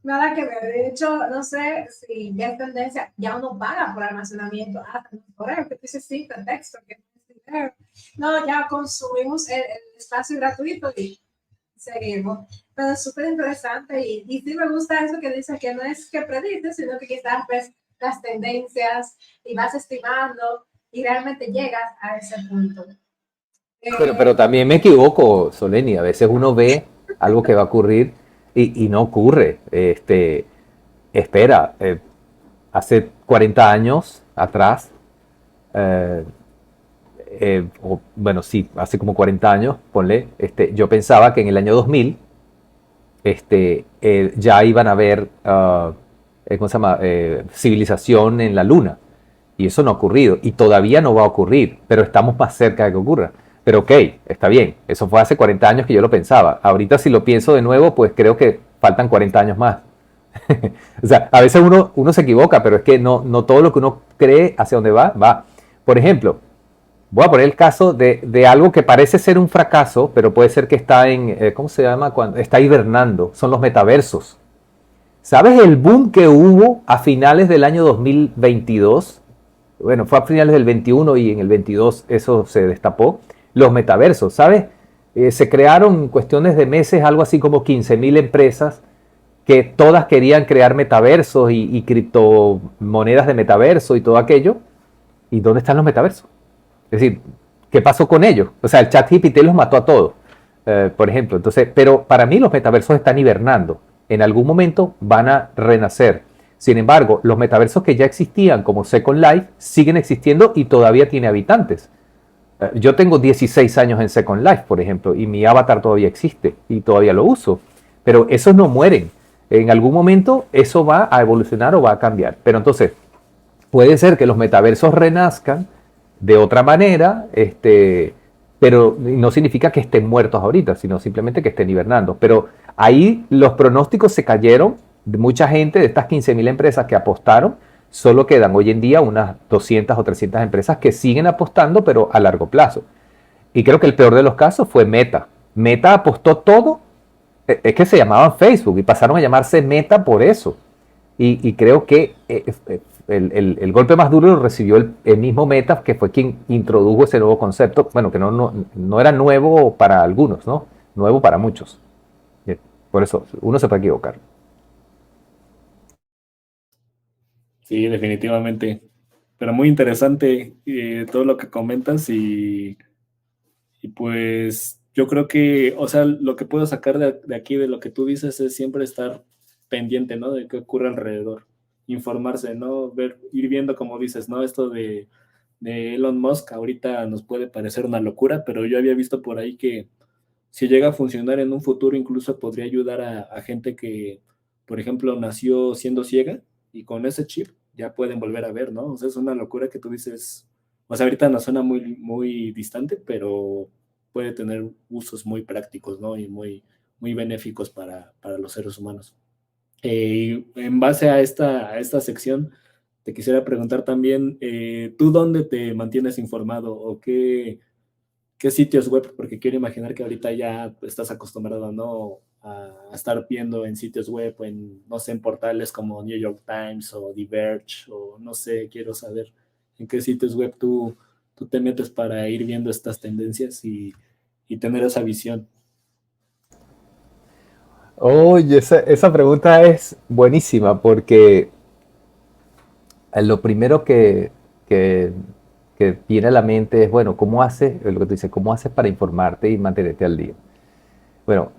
Nada que ver. De hecho, no sé si ya es tendencia, ya uno paga por almacenamiento. Por ejemplo, que tú dices sí, texto, que no, ya consumimos el espacio gratuito y seguimos. Pero es súper interesante y sí me gusta eso que dice que no es que predices, sino que quizás ves las tendencias y vas estimando y realmente llegas a ese punto. Pero también me equivoco, Soleni. A veces uno ve algo que va a ocurrir y no ocurre. Espera, hace 40 años atrás, bueno, sí, hace como 40 años, ponle, yo pensaba que en el año 2000 ya iban a haber, ¿cómo se llama? Civilización en la Luna. Y eso no ha ocurrido. Y todavía no va a ocurrir, pero estamos más cerca de que ocurra. Pero ok, está bien. Eso fue hace 40 años que yo lo pensaba. Ahorita si lo pienso de nuevo, pues creo que faltan 40 años más. O sea, a veces uno se equivoca, pero es que no todo lo que uno cree hacia dónde va. Por ejemplo, voy a poner el caso de algo que parece ser un fracaso, pero puede ser que está ¿cómo se llama? Cuando está hibernando. Son los metaversos. ¿Sabes el boom que hubo a finales del año 2022? Bueno, fue a finales del 21 y en el 22 eso se destapó. Los metaversos, ¿sabes? Se crearon en cuestiones de meses algo así como 15.000 empresas que todas querían crear metaversos y criptomonedas de metaverso y todo aquello. ¿Y dónde están los metaversos? Es decir, ¿qué pasó con ellos? O sea, el ChatGPT los mató a todos, por ejemplo. Entonces, pero para mí los metaversos están hibernando. En algún momento van a renacer. Sin embargo, los metaversos que ya existían, como Second Life, siguen existiendo y todavía tiene habitantes. Yo tengo 16 años en Second Life, por ejemplo, y mi avatar todavía existe y todavía lo uso. Pero esos no mueren. En algún momento eso va a evolucionar o va a cambiar. Pero entonces, puede ser que los metaversos renazcan de otra manera, pero no significa que estén muertos ahorita, sino simplemente que estén hibernando. Pero ahí los pronósticos se cayeron de mucha gente, de estas 15.000 empresas que apostaron, solo quedan hoy en día unas 200 o 300 empresas que siguen apostando, pero a largo plazo. Y creo que el peor de los casos fue Meta. Meta apostó todo, es que se llamaban Facebook y pasaron a llamarse Meta por eso. Y creo que el golpe más duro lo recibió el mismo Meta, que fue quien introdujo ese nuevo concepto. Bueno, que no era nuevo para algunos, ¿no? Nuevo para muchos. Por eso, uno se puede equivocar. Sí, definitivamente. Pero muy interesante todo lo que comentas y pues yo creo que, o sea, lo que puedo sacar de aquí, de lo que tú dices, es siempre estar pendiente, ¿no? De qué ocurre alrededor, informarse, ¿no? Ir viendo, como dices, ¿no? Esto de Elon Musk ahorita nos puede parecer una locura, pero yo había visto por ahí que si llega a funcionar en un futuro, incluso podría ayudar a gente que, por ejemplo, nació siendo ciega y con ese chip ya pueden volver a ver, ¿no? O sea, es una locura que tú dices, o sea, ahorita nos suena muy, muy distante, pero puede tener usos muy prácticos, ¿no? Y muy, muy benéficos para los seres humanos. En base a esta sección, te quisiera preguntar también, ¿tú dónde te mantienes informado o qué sitios web? Porque quiero imaginar que ahorita ya estás acostumbrado, ¿no? A estar viendo en sitios web, no sé, en portales como New York Times o The Verge, o no sé, quiero saber en qué sitios web tú te metes para ir viendo estas tendencias y tener esa visión. Oye, esa pregunta es buenísima porque lo primero que, que viene a la mente es, bueno, ¿cómo haces, lo que tú dices, cómo haces para informarte y mantenerte al día? Bueno,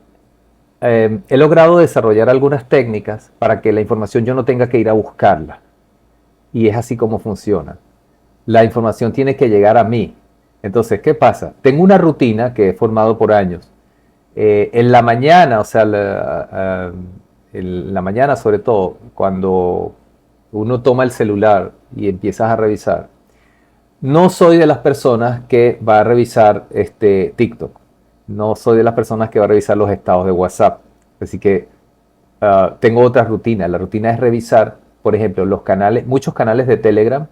he logrado desarrollar algunas técnicas para que la información yo no tenga que ir a buscarla. Y es así como funciona. La información tiene que llegar a mí. Entonces, ¿qué pasa? Tengo una rutina que he formado por años. En la mañana, o sea, en la mañana sobre todo, cuando uno toma el celular y empiezas a revisar, no soy de las personas que va a revisar TikTok. No soy de las personas que va a revisar los estados de WhatsApp. Así que tengo otra rutina. La rutina es revisar, por ejemplo, los canales, muchos canales de Telegram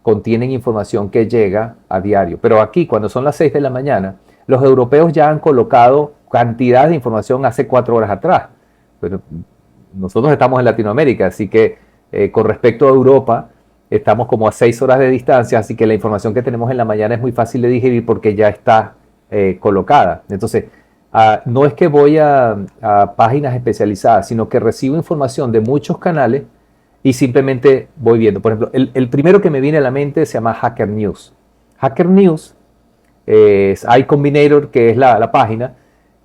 contienen información que llega a diario. Pero aquí, cuando son las 6 de la mañana, los europeos ya han colocado cantidad de información hace 4 horas atrás. Pero nosotros estamos en Latinoamérica, así que con respecto a Europa, estamos como a 6 horas de distancia, así que la información que tenemos en la mañana es muy fácil de digerir porque ya está colocada. Entonces, no es que voy a páginas especializadas, sino que recibo información de muchos canales y simplemente voy viendo. Por ejemplo, el primero que me viene a la mente se llama Hacker News. Hacker News es iCombinator, que es la página,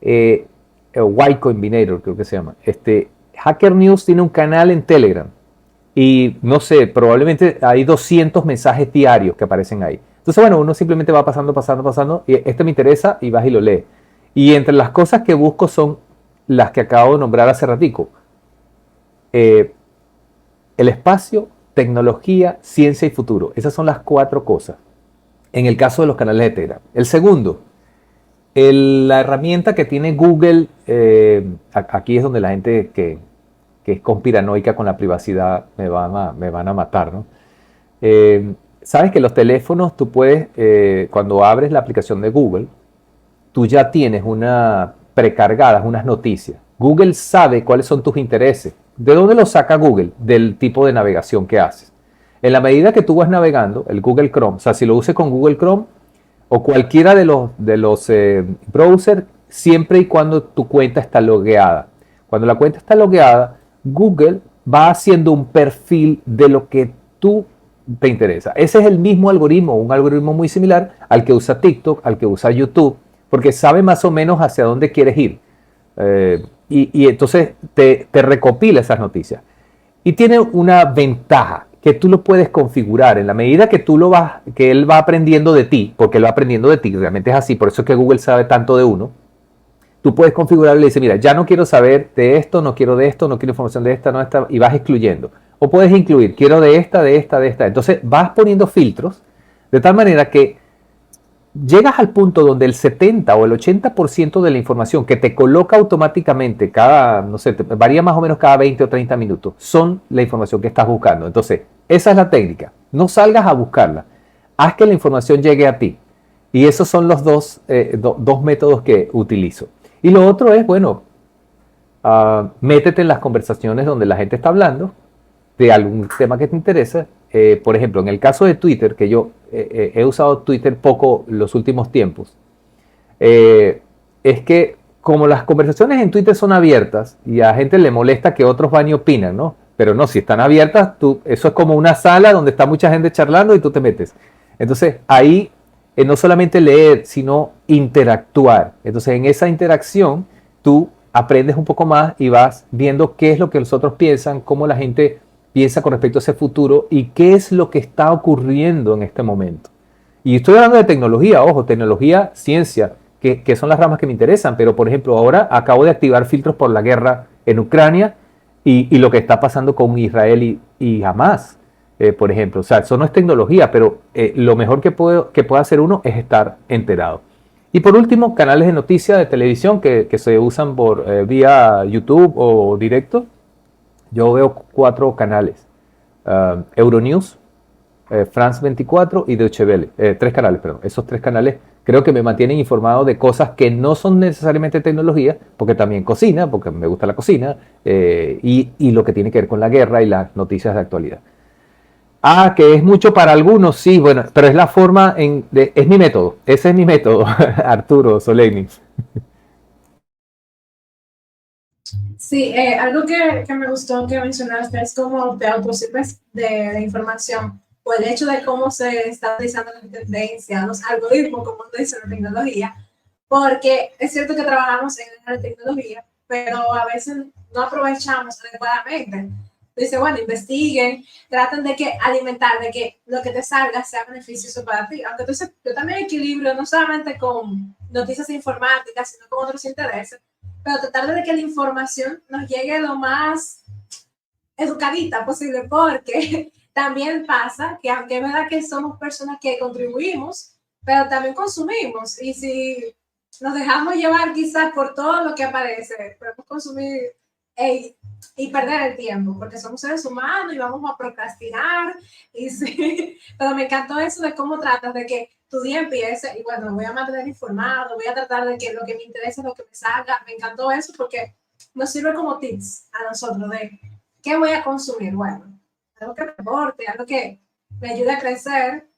Y Combinator creo que se llama. Hacker News tiene un canal en Telegram y no sé, probablemente hay 200 mensajes diarios que aparecen ahí. Entonces, bueno, uno simplemente va pasando y me interesa y vas y lo lees. Y entre las cosas que busco son las que acabo de nombrar hace ratico. El espacio, tecnología, ciencia y futuro. Esas son las 4 cosas. En el caso de los canales de Telegram. El segundo, la herramienta que tiene Google, aquí es donde la gente que es conspiranoica con la privacidad me van a matar, ¿no? Sabes que los teléfonos, tú puedes, cuando abres la aplicación de Google, tú ya tienes precargadas unas noticias. Google sabe cuáles son tus intereses. ¿De dónde lo saca Google? Del tipo de navegación que haces. En la medida que tú vas navegando, el Google Chrome, o sea, si lo uses con Google Chrome o cualquiera de los browsers, siempre y cuando tu cuenta está logueada. Cuando la cuenta está logueada, Google va haciendo un perfil de lo que tú te interesa. Ese es el mismo algoritmo, un algoritmo muy similar al que usa TikTok, al que usa YouTube, porque sabe más o menos hacia dónde quieres ir. Y entonces te recopila esas noticias. Y tiene una ventaja que tú lo puedes configurar en la medida que que él va aprendiendo de ti, porque él va aprendiendo de ti, realmente es así, por eso es que Google sabe tanto de uno. Tú puedes configurar y le dices, mira, ya no quiero saber de esto, no quiero de esto, no quiero información de esta, no de esta, y vas excluyendo. O puedes incluir, quiero de esta, de esta, de esta. Entonces vas poniendo filtros de tal manera que llegas al punto donde el 70 o el 80% de la información que te coloca automáticamente no sé, varía más o menos cada 20 o 30 minutos, son la información que estás buscando. Entonces, esa es la técnica. No salgas a buscarla. Haz que la información llegue a ti. Y esos son los dos métodos que utilizo. Y lo otro es, bueno, métete en las conversaciones donde la gente está hablando de algún tema que te interesa. Por ejemplo, en el caso de Twitter, que yo he usado Twitter poco los últimos tiempos, es que como las conversaciones en Twitter son abiertas y a gente le molesta que otros van y opinan, ¿no? Pero no, si están abiertas, eso es como una sala donde está mucha gente charlando y tú te metes. Entonces ahí no solamente leer, sino interactuar. Entonces en esa interacción tú aprendes un poco más y vas viendo qué es lo que los otros piensan, cómo la gente piensa con respecto a ese futuro y qué es lo que está ocurriendo en este momento. Y estoy hablando de tecnología, ojo, tecnología, ciencia, que son las ramas que me interesan, pero por ejemplo ahora acabo de activar filtros por la guerra en Ucrania y lo que está pasando con Israel y Hamas, por ejemplo. O sea, eso no es tecnología, pero lo mejor que puede hacer uno es estar enterado. Y por último, canales de noticias de televisión que se usan vía YouTube o directo. Yo veo 4 canales. Euronews, France 24 y Deutsche Welle. 3 canales, perdón. Esos 3 canales creo que me mantienen informado de cosas que no son necesariamente tecnología, porque también cocina, porque me gusta la cocina, y lo que tiene que ver con la guerra y las noticias de actualidad. Ah, que es mucho para algunos, sí, bueno, pero es la forma, es mi método, ese es mi método, Arturo Solegni. Sí, algo que me gustó que mencionaste es cómo te autosirves de información o el hecho de cómo se está utilizando la tendencia, los algoritmos, como dice la tecnología, porque es cierto que trabajamos en la tecnología, pero a veces no aprovechamos adecuadamente. Dice, bueno, investiguen, traten de que alimentar, de que lo que te salga sea beneficioso para ti. Aunque entonces yo también equilibrio no solamente con noticias informáticas, sino con otros intereses, pero tratar de que la información nos llegue lo más educadita posible, porque también pasa que aunque es verdad que somos personas que contribuimos, pero también consumimos, y si nos dejamos llevar quizás por todo lo que aparece, podemos consumir y perder el tiempo, porque somos seres humanos y vamos a procrastinar, y sí, pero me encantó eso de cómo tratas de que tu día empiece, y bueno, me voy a mantener informado, voy a tratar de que lo que me interese es lo que me salga, me encantó eso porque nos sirve como tips a nosotros de ¿qué voy a consumir? Bueno, algo que me aporte, algo que me ayude a crecer,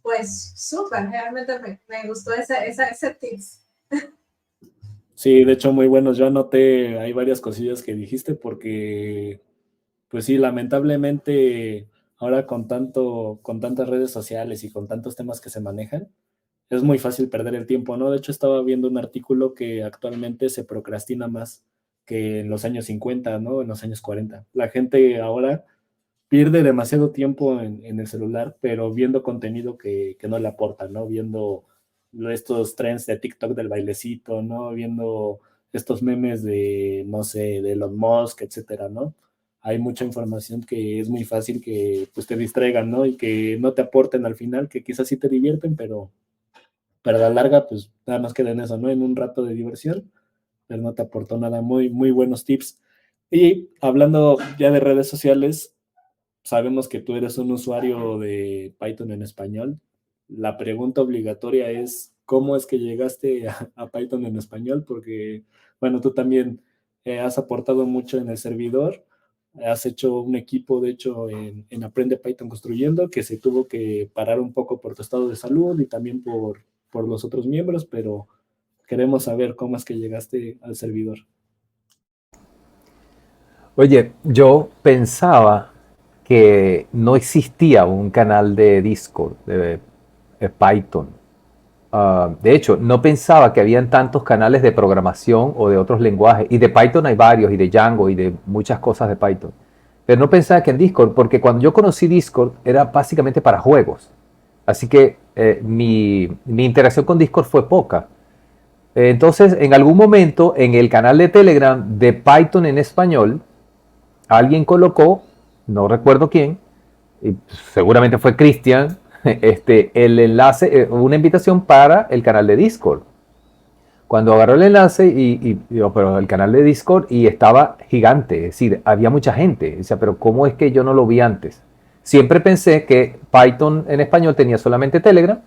pues súper, realmente me gustó ese tips. Sí, de hecho muy buenos. Yo anoté, hay varias cosillas que dijiste porque, pues sí, lamentablemente ahora con tantas redes sociales y con tantos temas que se manejan, es muy fácil perder el tiempo, ¿no? De hecho, estaba viendo un artículo que actualmente se procrastina más que en los años 50, ¿no? En los años 40. La gente ahora pierde demasiado tiempo en el celular, pero viendo contenido que no le aporta, ¿no? Viendo estos trends de TikTok del bailecito, ¿no? Viendo estos memes de, no sé, de Elon Musk, etcétera, ¿no? Hay mucha información que es muy fácil que pues te distraigan, ¿no? Y que no te aporten al final, que quizás sí te divierten, pero a la larga, pues nada más queda en eso, ¿no? En un rato de diversión, pero no te aportó nada. Muy, muy buenos tips. Y hablando ya de redes sociales, sabemos que tú eres un usuario de Python en español. La pregunta obligatoria es, ¿cómo es que llegaste a Python en español? Porque, bueno, tú también has aportado mucho en el servidor. Has hecho un equipo, de hecho, en Aprende Python Construyendo, que se tuvo que parar un poco por tu estado de salud y también por los otros miembros, pero queremos saber cómo es que llegaste al servidor. Oye, yo pensaba que no existía un canal de Discord de Python. De hecho, no pensaba que habían tantos canales de programación o de otros lenguajes. Y de Python hay varios, y de Django, y de muchas cosas de Python. Pero no pensaba que en Discord, porque cuando yo conocí Discord era básicamente para juegos. Así que mi interacción con Discord fue poca. Entonces, en algún momento, en el canal de Telegram de Python en español, alguien colocó, no recuerdo quién, y seguramente fue Cristian, el enlace, una invitación para el canal de Discord. Cuando agarró el enlace, pero el canal de Discord, y estaba gigante, es decir, había mucha gente. O sea, pero ¿cómo es que yo no lo vi antes? Siempre pensé que Python en español tenía solamente Telegram,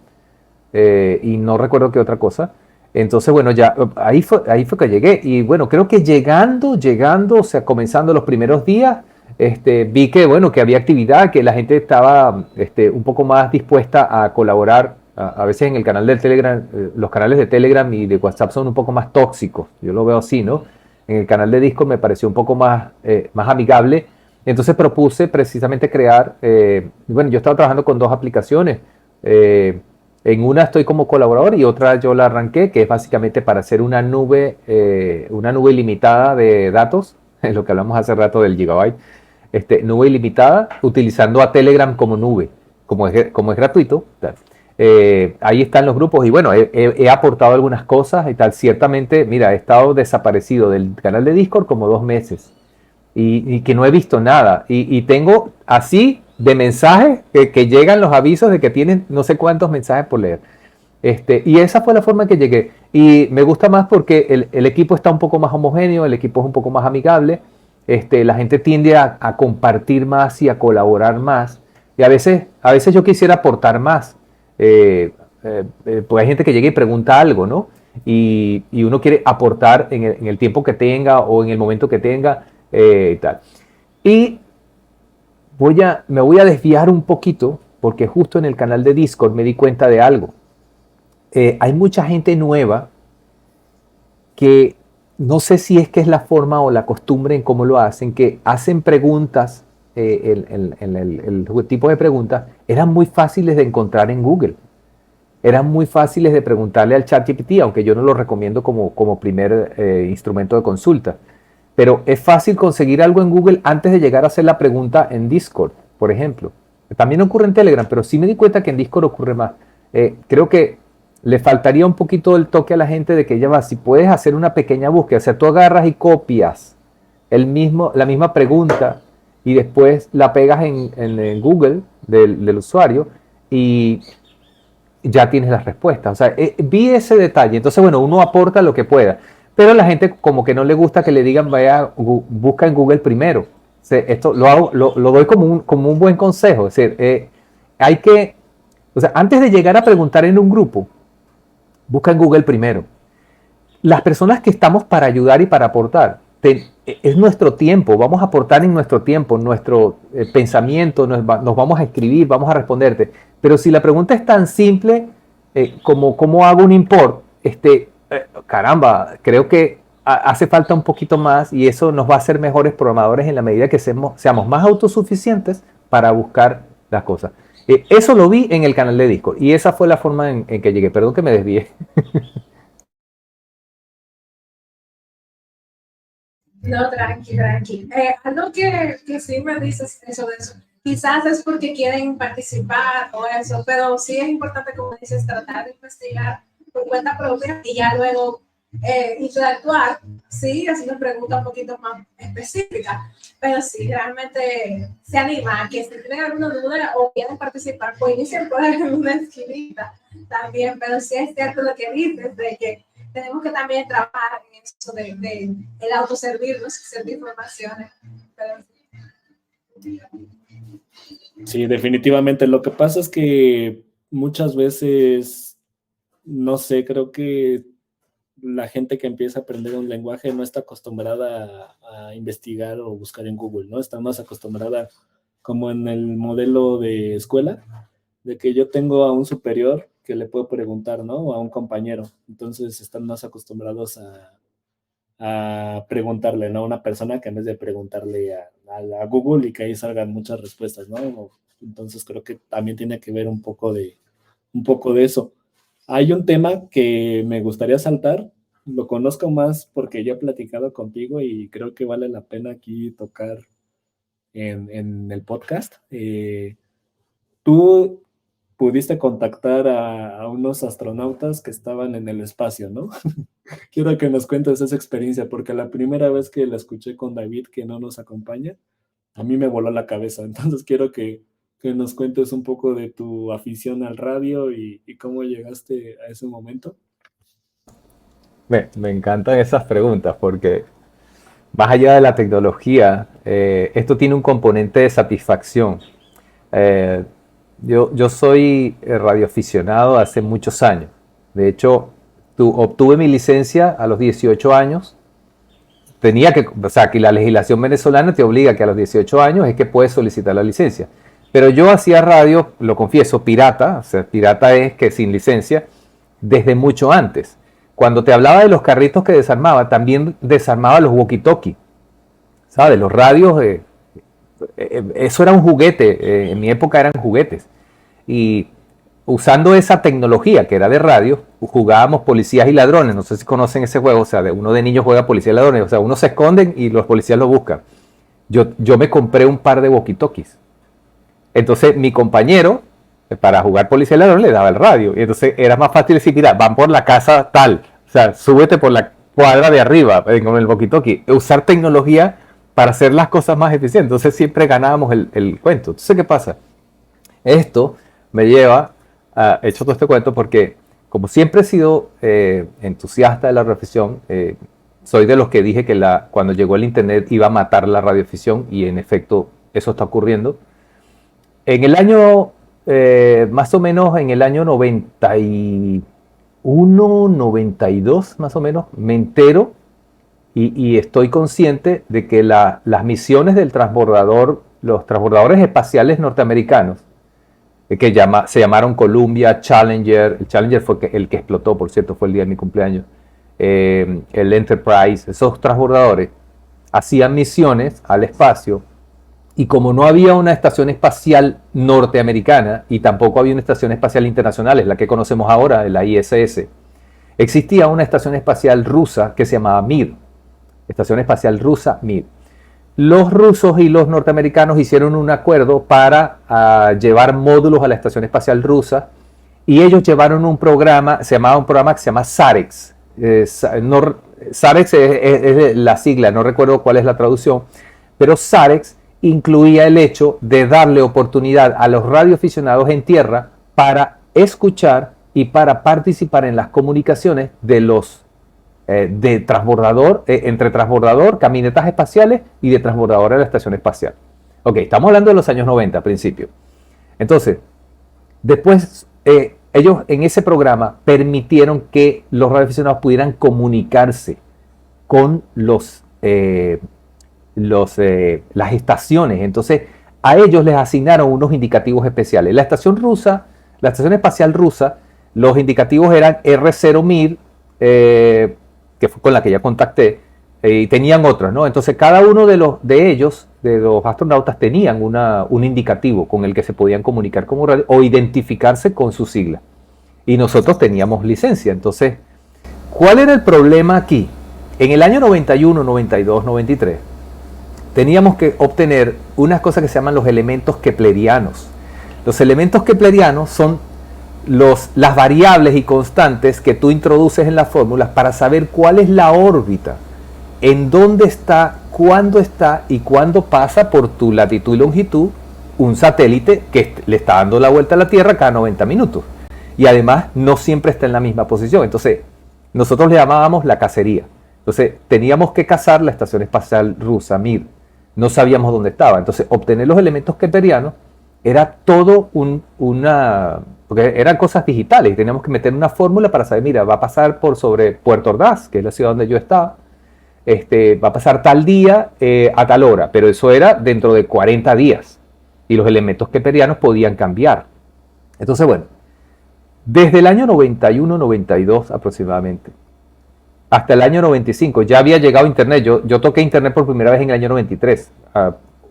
y no recuerdo qué otra cosa. Entonces, bueno, ya ahí fue que llegué. Y bueno, creo que llegando, o sea, comenzando los primeros días, vi que, bueno, que había actividad, que la gente estaba un poco más dispuesta a colaborar. A veces en el canal de Telegram, los canales de Telegram y de WhatsApp son un poco más tóxicos. Yo lo veo así, ¿no? En el canal de Discord me pareció un poco más amigable. Entonces propuse precisamente crear, bueno, yo estaba trabajando con dos aplicaciones. En una estoy como colaborador y otra yo la arranqué, que es básicamente para hacer una nube ilimitada de datos, es lo que hablamos hace rato del gigabyte, nube ilimitada, utilizando a Telegram como nube, como es gratuito. Ahí están los grupos y bueno, he aportado algunas cosas y tal. Ciertamente, mira, he estado desaparecido del canal de Discord como 2 meses y que no he visto nada. Y tengo así de mensajes que llegan los avisos de que tienen no sé cuántos mensajes por leer. Y esa fue la forma en que llegué. Y me gusta más porque el equipo está un poco más homogéneo, el equipo es un poco más amigable. La gente tiende a compartir más y a colaborar más. Y a veces yo quisiera aportar más. Pues hay gente que llega y pregunta algo, ¿no? Y uno quiere aportar en el tiempo que tenga o en el momento que tenga y tal. Y me voy a desviar un poquito porque justo en el canal de Discord me di cuenta de algo. Hay mucha gente nueva que no sé si es que es la forma o la costumbre en cómo lo hacen, que hacen preguntas, el tipo de preguntas eran muy fáciles de encontrar en Google. Eran muy fáciles de preguntarle al ChatGPT, aunque yo no lo recomiendo como primer instrumento de consulta. Pero es fácil conseguir algo en Google antes de llegar a hacer la pregunta en Discord, por ejemplo. También ocurre en Telegram, pero sí me di cuenta que en Discord ocurre más. Creo que le faltaría un poquito el toque a la gente de que ya va, si puedes hacer una pequeña búsqueda, o sea, tú agarras y copias la misma pregunta y después la pegas en Google del usuario y ya tienes las respuestas. O sea, vi ese detalle. Entonces, bueno, uno aporta lo que pueda. Pero a la gente como que no le gusta que le digan, vaya, busca en Google primero. O sea, esto lo doy como un buen consejo. Es decir, hay que, o sea, antes de llegar a preguntar en un grupo, busca en Google primero. Las personas que estamos para ayudar y para aportar, es nuestro tiempo, vamos a aportar en nuestro tiempo, nuestro pensamiento, nos vamos a escribir, vamos a responderte. Pero si la pregunta es tan simple como cómo hago un import, caramba, creo que hace falta un poquito más y eso nos va a hacer mejores programadores en la medida que seamos más autosuficientes para buscar las cosas. Eso lo vi en el canal de Discord y esa fue la forma en que llegué. Perdón que me desvié. No, tranqui, tranqui. Algo que sí me dices eso de eso. Quizás es porque quieren participar o eso, pero sí es importante, como dices, tratar de investigar por cuenta propia y ya luego interactuar, sí, haciendo preguntas un poquito más específicas. Pero sí, realmente se anima a que si tienen alguna duda o quieren participar, pues inicien por una esquinita también, pero sí es cierto lo que dices, de que tenemos que también trabajar en eso de el autoservirnos y servir informaciones. Pero Sí, definitivamente. Lo que pasa es que muchas veces, no sé, creo que la gente que empieza a aprender un lenguaje no está acostumbrada a investigar o buscar en Google, ¿no? Está más acostumbrada como en el modelo de escuela, de que yo tengo a un superior que le puedo preguntar, ¿no? O a un compañero. Entonces están más acostumbrados a preguntarle, ¿no? A una persona que en vez de preguntarle a Google y que ahí salgan muchas respuestas, ¿no? Entonces creo que también tiene que ver un poco de eso. Hay un tema que me gustaría saltar, lo conozco más porque ya he platicado contigo y creo que vale la pena aquí tocar en el podcast. Tú pudiste contactar a unos astronautas que estaban en el espacio, ¿no? Quiero que nos cuentes esa experiencia, porque la primera vez que la escuché con David, que no nos acompaña, a mí me voló la cabeza. Entonces quiero que nos cuentes un poco de tu afición al radio y cómo llegaste a ese momento. Me encantan esas preguntas porque más allá de la tecnología, esto tiene un componente de satisfacción. Eh, yo soy radioaficionado hace muchos años. De hecho, obtuve mi licencia a los 18 años. O sea, que la legislación venezolana te obliga que a los 18 años es que puedes solicitar la licencia. Pero yo hacía radio, lo confieso, pirata. O sea, pirata es que sin licencia, desde mucho antes. Cuando te hablaba de los carritos que desarmaba, también desarmaba los walkie-talkie. ¿Sabes? Los radios, eso era un juguete. En mi época eran juguetes. Y usando esa tecnología que era de radio, jugábamos policías y ladrones. No sé si conocen ese juego. O sea, uno de niños juega policías y ladrones. O sea, uno se esconden y los policías lo buscan. Yo me compré un par de walkie-talkies. Entonces mi compañero, para jugar policía y ladrón, le daba el radio. Y entonces era más fácil decir, mira, van por la casa tal. O sea, súbete por la cuadra de arriba con el walkie-talkie. Usar tecnología para hacer las cosas más eficientes. Entonces siempre ganábamos el cuento. Entonces, ¿qué pasa? Esto me lleva a hecho todo este cuento porque, como siempre he sido entusiasta de la radioafición, soy de los que dije que cuando llegó el internet iba a matar la radioafición, y en efecto eso está ocurriendo. En el año, más o menos en el año 91, 92, más o menos, me entero y estoy consciente de que las misiones del transbordador, los transbordadores espaciales norteamericanos, que se llamaron Columbia, Challenger, el Challenger fue el que explotó, por cierto, fue el día de mi cumpleaños, el Enterprise, esos transbordadores hacían misiones al espacio. Y como no había una estación espacial norteamericana y tampoco había una estación espacial internacional, la que conocemos ahora, la ISS, existía una estación espacial rusa que se llamaba Mir, Estación Espacial Rusa Mir. Los rusos y los norteamericanos hicieron un acuerdo para llevar módulos a la Estación Espacial Rusa, y ellos llevaron un programa, se llamaba un programa que se llama SAREX. SAREX es la sigla, no recuerdo cuál es la traducción, pero SAREX incluía el hecho de darle oportunidad a los radioaficionados en tierra para escuchar y para participar en las comunicaciones de los de transbordador, entre transbordador, caminetas espaciales y de transbordador a la estación espacial. Ok, estamos hablando de los años 90 al principio. Entonces, después ellos en ese programa permitieron que los radioaficionados pudieran comunicarse con las estaciones. Entonces a ellos les asignaron unos indicativos especiales. La estación espacial rusa, los indicativos eran R0 Mir, que fue con la que ya contacté, y tenían otros, ¿no? Entonces cada uno de ellos, de los astronautas, tenían un indicativo con el que se podían comunicar como radio o identificarse con su sigla. Y nosotros teníamos licencia. Entonces, ¿cuál era el problema aquí? En el año 91, 92, 93, teníamos que obtener unas cosas que se llaman los elementos keplerianos. Los elementos keplerianos son las variables y constantes que tú introduces en las fórmulas para saber cuál es la órbita, en dónde está, cuándo está y cuándo pasa por tu latitud y longitud un satélite que le está dando la vuelta a la Tierra cada 90 minutos. Y además no siempre está en la misma posición. Entonces, nosotros le llamábamos la cacería. Entonces, teníamos que cazar la estación espacial rusa Mir. No sabíamos dónde estaba. Entonces, obtener los elementos keplerianos era todo porque eran cosas digitales y teníamos que meter una fórmula para saber, mira, va a pasar por sobre Puerto Ordaz, que es la ciudad donde yo estaba, va a pasar tal día a tal hora, pero eso era dentro de 40 días y los elementos keperianos podían cambiar. Entonces, bueno, desde el año 91-92 aproximadamente, hasta el año 95, ya había llegado Internet. Yo toqué Internet por primera vez en el año 93.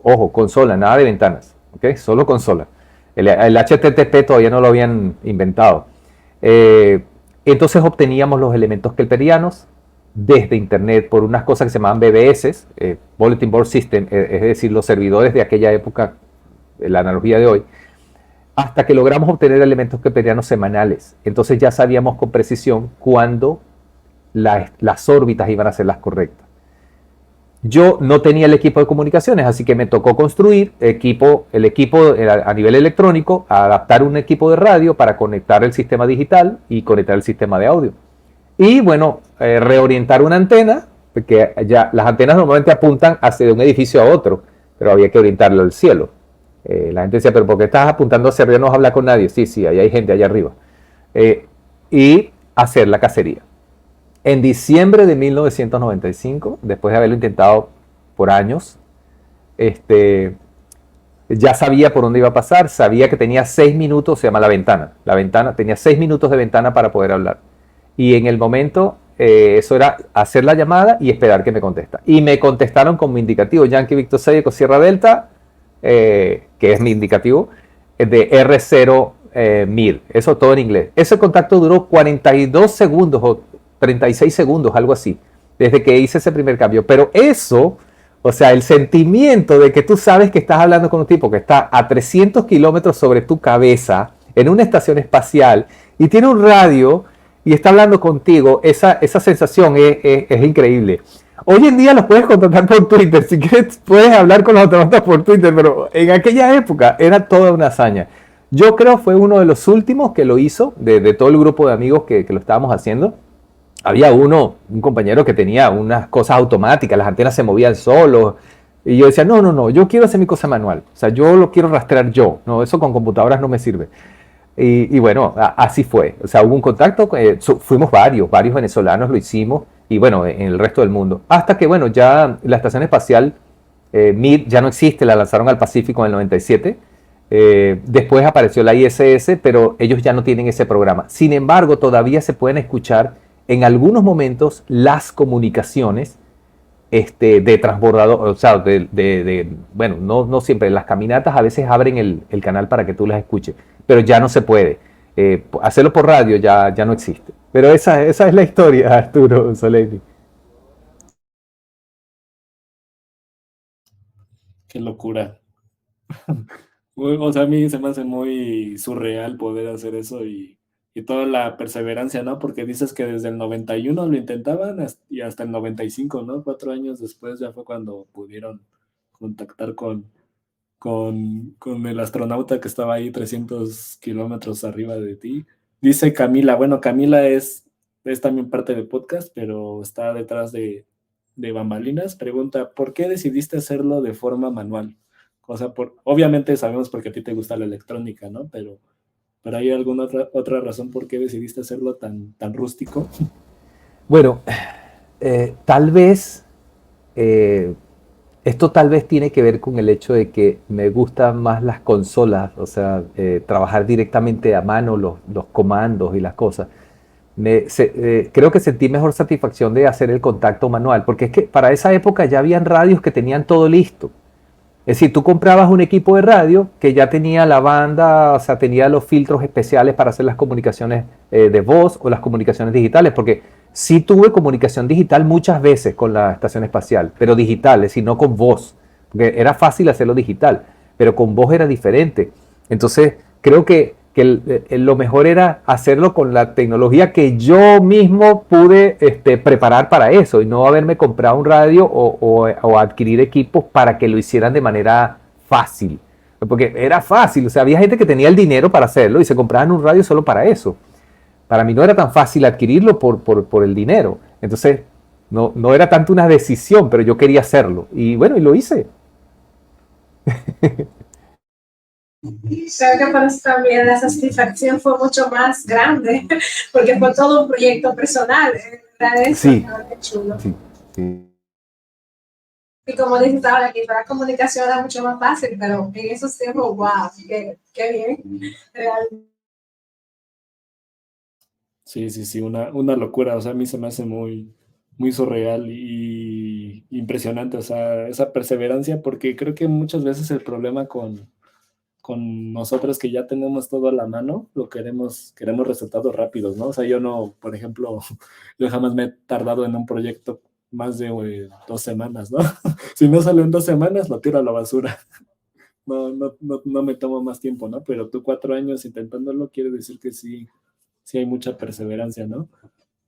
Ojo, consola, nada de ventanas, ¿ok? Solo consola. El HTTP todavía no lo habían inventado. Entonces obteníamos los elementos kelperianos desde Internet por unas cosas que se llamaban BBS, Bulletin Board System, es decir, los servidores de aquella época, la analogía de hoy, hasta que logramos obtener elementos kelperianos semanales. Entonces ya sabíamos con precisión cuándo las órbitas iban a ser las correctas. Yo no tenía el equipo de comunicaciones, así que me tocó construir el equipo a nivel electrónico, adaptar un equipo de radio para conectar el sistema digital y conectar el sistema de audio. Y bueno, reorientar una antena, porque ya las antenas normalmente apuntan hacia un edificio a otro, pero había que orientarlo al cielo. La gente decía, pero ¿por qué estás apuntando hacia arriba? No vas a hablar con nadie. Sí, ahí hay gente allá arriba. Y hacer la cacería. En diciembre de 1995, después de haberlo intentado por años, ya sabía por dónde iba a pasar, sabía que tenía 6 minutos, se llama la ventana. La ventana tenía 6 minutos de ventana para poder hablar. Y en el momento, eso era hacer la llamada y esperar que me contesta. Y me contestaron con mi indicativo, Yankee Victor 6 Eco Sierra Delta, que es mi indicativo, de R0 1000. Eso todo en inglés. Ese contacto duró 42 segundos o 36 segundos, algo así, desde que hice ese primer cambio. Pero eso, o sea, el sentimiento de que tú sabes que estás hablando con un tipo que está a 300 kilómetros sobre tu cabeza, en una estación espacial, y tiene un radio y está hablando contigo, esa sensación es increíble. Hoy en día los puedes contactar por Twitter, si quieres puedes hablar con los astronautas por Twitter, pero en aquella época era toda una hazaña. Yo creo fue uno de los últimos que lo hizo, de todo el grupo de amigos que lo estábamos haciendo. Había un compañero que tenía unas cosas automáticas, las antenas se movían solos, y yo decía, no, yo quiero hacer mi cosa manual, o sea, yo lo quiero rastrear yo, no, eso con computadoras no me sirve. Y bueno, así fue, o sea, hubo un contacto, fuimos varios venezolanos lo hicimos, y bueno, en el resto del mundo, hasta que bueno, ya la estación espacial Mir ya no existe, la lanzaron al Pacífico en el 97, después apareció la ISS, pero ellos ya no tienen ese programa. Sin embargo, todavía se pueden escuchar en algunos momentos las comunicaciones de transbordador, o sea, bueno, no siempre, las caminatas a veces abren el canal para que tú las escuches, pero ya no se puede. Hacerlo por radio ya no existe. Pero esa es la historia, Arturo Soletti. Qué locura. O sea, a mí se me hace muy surreal poder hacer eso y toda la perseverancia, ¿no? Porque dices que desde el 91 lo intentaban y hasta el 95, ¿no? 4 años después ya fue cuando pudieron contactar con el astronauta que estaba ahí 300 kilómetros arriba de ti. Dice Camila, bueno, Camila es también parte del podcast, pero está detrás de bambalinas. Pregunta, ¿por qué decidiste hacerlo de forma manual? O sea, obviamente sabemos porque a ti te gusta la electrónica, ¿no? Pero ¿hay alguna otra razón por qué decidiste hacerlo tan rústico? Bueno, tal vez esto tal vez tiene que ver con el hecho de que me gustan más las consolas, o sea, trabajar directamente a mano los comandos y las cosas. Creo que sentí mejor satisfacción de hacer el contacto manual, porque es que para esa época ya habían radios que tenían todo listo. Es decir, tú comprabas un equipo de radio que ya tenía la banda, o sea, tenía los filtros especiales para hacer las comunicaciones de voz o las comunicaciones digitales, porque sí tuve comunicación digital muchas veces con la estación espacial, pero digital, es decir, no con voz, porque era fácil hacerlo digital, pero con voz era diferente. Entonces, creo que lo mejor era hacerlo con la tecnología que yo mismo pude preparar para eso y no haberme comprado un radio o adquirir equipos para que lo hicieran de manera fácil. Porque era fácil, o sea, había gente que tenía el dinero para hacerlo y se compraban un radio solo para eso. Para mí no era tan fácil adquirirlo por el dinero. Entonces, no era tanto una decisión, pero yo quería hacerlo. Y bueno, y lo hice. Creo que para eso también la satisfacción fue mucho más grande, porque fue todo un proyecto personal. Eso, Sí, qué chulo. sí, sí. Y como dices ahora, que la comunicación era mucho más fácil, pero en esos tiempos, wow, qué bien. Realmente. Sí, sí, sí, una locura. O sea, a mí se me hace muy, muy surreal y impresionante. O sea, esa perseverancia, porque creo que muchas veces el problema con nosotros que ya tenemos todo a la mano, queremos resultados rápidos, ¿no? O sea, yo no, por ejemplo, yo jamás me he tardado en un proyecto más de 2 semanas, ¿no? Si no sale en 2 semanas, lo tiro a la basura. No me tomo más tiempo, ¿no? Pero tú 4 años intentándolo quiere decir que sí, sí hay mucha perseverancia, ¿no?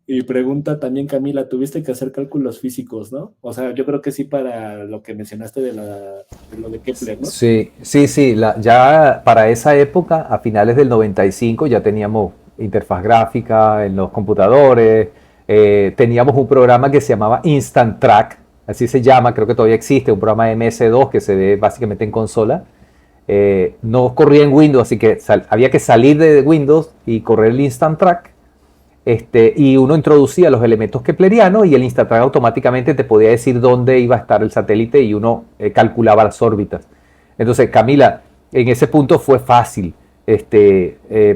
Y pregunta también, Camila, tuviste que hacer cálculos físicos, ¿no? O sea, yo creo que sí para lo que mencionaste de lo de Kepler, ¿no? Sí, sí, sí. Ya para esa época, a finales del 95, ya teníamos interfaz gráfica en los computadores. Teníamos un programa que se llamaba Instant Track, así se llama, creo que todavía existe, un programa MS2 que se ve básicamente en consola. No corría en Windows, así que había que salir de Windows y correr el Instant Track. Y uno introducía los elementos keplerianos y el Instatrack automáticamente te podía decir dónde iba a estar el satélite y uno calculaba las órbitas. Entonces, Camila, en ese punto fue fácil.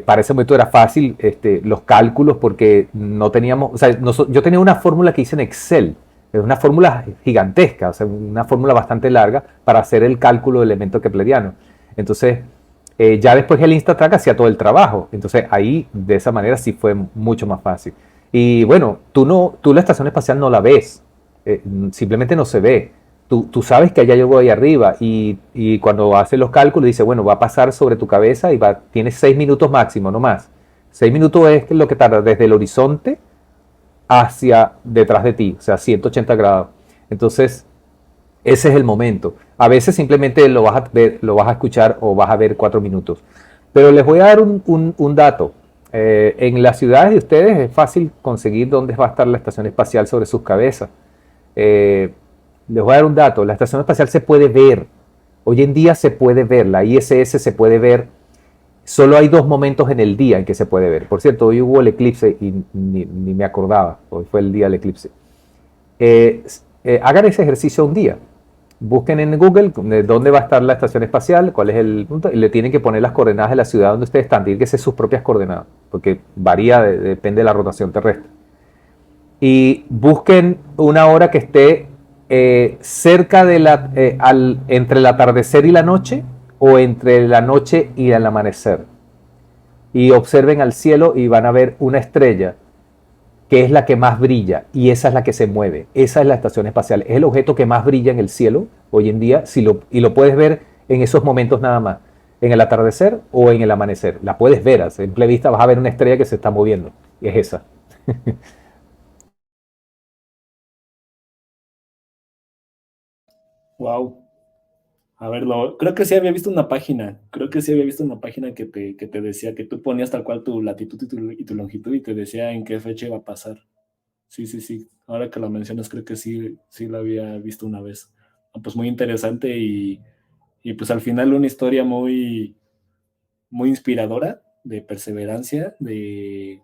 Para ese momento era fácil los cálculos porque no teníamos, o sea, yo tenía una fórmula que hice en Excel, es una fórmula gigantesca, o sea, una fórmula bastante larga para hacer el cálculo del elemento kepleriano. Entonces, ya después el Instatrack hacía todo el trabajo. Entonces ahí de esa manera sí fue mucho más fácil. Y bueno, tú la estación espacial no la ves, simplemente no se ve. Tú sabes que allá llegó ahí arriba y cuando haces los cálculos dice, bueno, va a pasar sobre tu cabeza y tienes 6 minutos máximo, no más. 6 minutos es lo que tarda desde el horizonte hacia detrás de ti, o sea, 180 grados. Entonces, ese es el momento. A veces simplemente lo vas a ver, lo vas a escuchar o vas a ver 4 minutos. Pero les voy a dar un dato. En las ciudades de ustedes es fácil conseguir dónde va a estar la estación espacial sobre sus cabezas. Eh, Les voy a dar un dato. La estación espacial se puede ver. Hoy en día se puede ver. La ISS se puede ver. Solo hay 2 momentos en el día en que se puede ver. Por cierto, hoy hubo el eclipse y ni me acordaba. Hoy fue el día del eclipse. Hagan ese ejercicio un día. Busquen en Google dónde va a estar la estación espacial, cuál es el punto, y le tienen que poner las coordenadas de la ciudad donde ustedes están, tienen que ser sus propias coordenadas, porque varía, depende de la rotación terrestre. Y busquen una hora que esté cerca de entre el atardecer y la noche, o entre la noche y el amanecer. Y observen al cielo y van a ver una estrella que es la que más brilla y esa es la que se mueve. Esa es la estación espacial. Es el objeto que más brilla en el cielo hoy en día y lo puedes ver en esos momentos nada más, en el atardecer o en el amanecer. La puedes ver, a simple vista vas a ver una estrella que se está moviendo y es esa. Wow. A ver, creo que sí había visto una página. Creo que sí había visto una página que te decía que tú ponías tal cual tu latitud y tu longitud y te decía en qué fecha iba a pasar. Sí, sí, sí. Ahora que lo mencionas, creo que sí, sí lo había visto una vez. Ah, pues muy interesante y pues al final una historia muy, muy inspiradora de perseverancia, de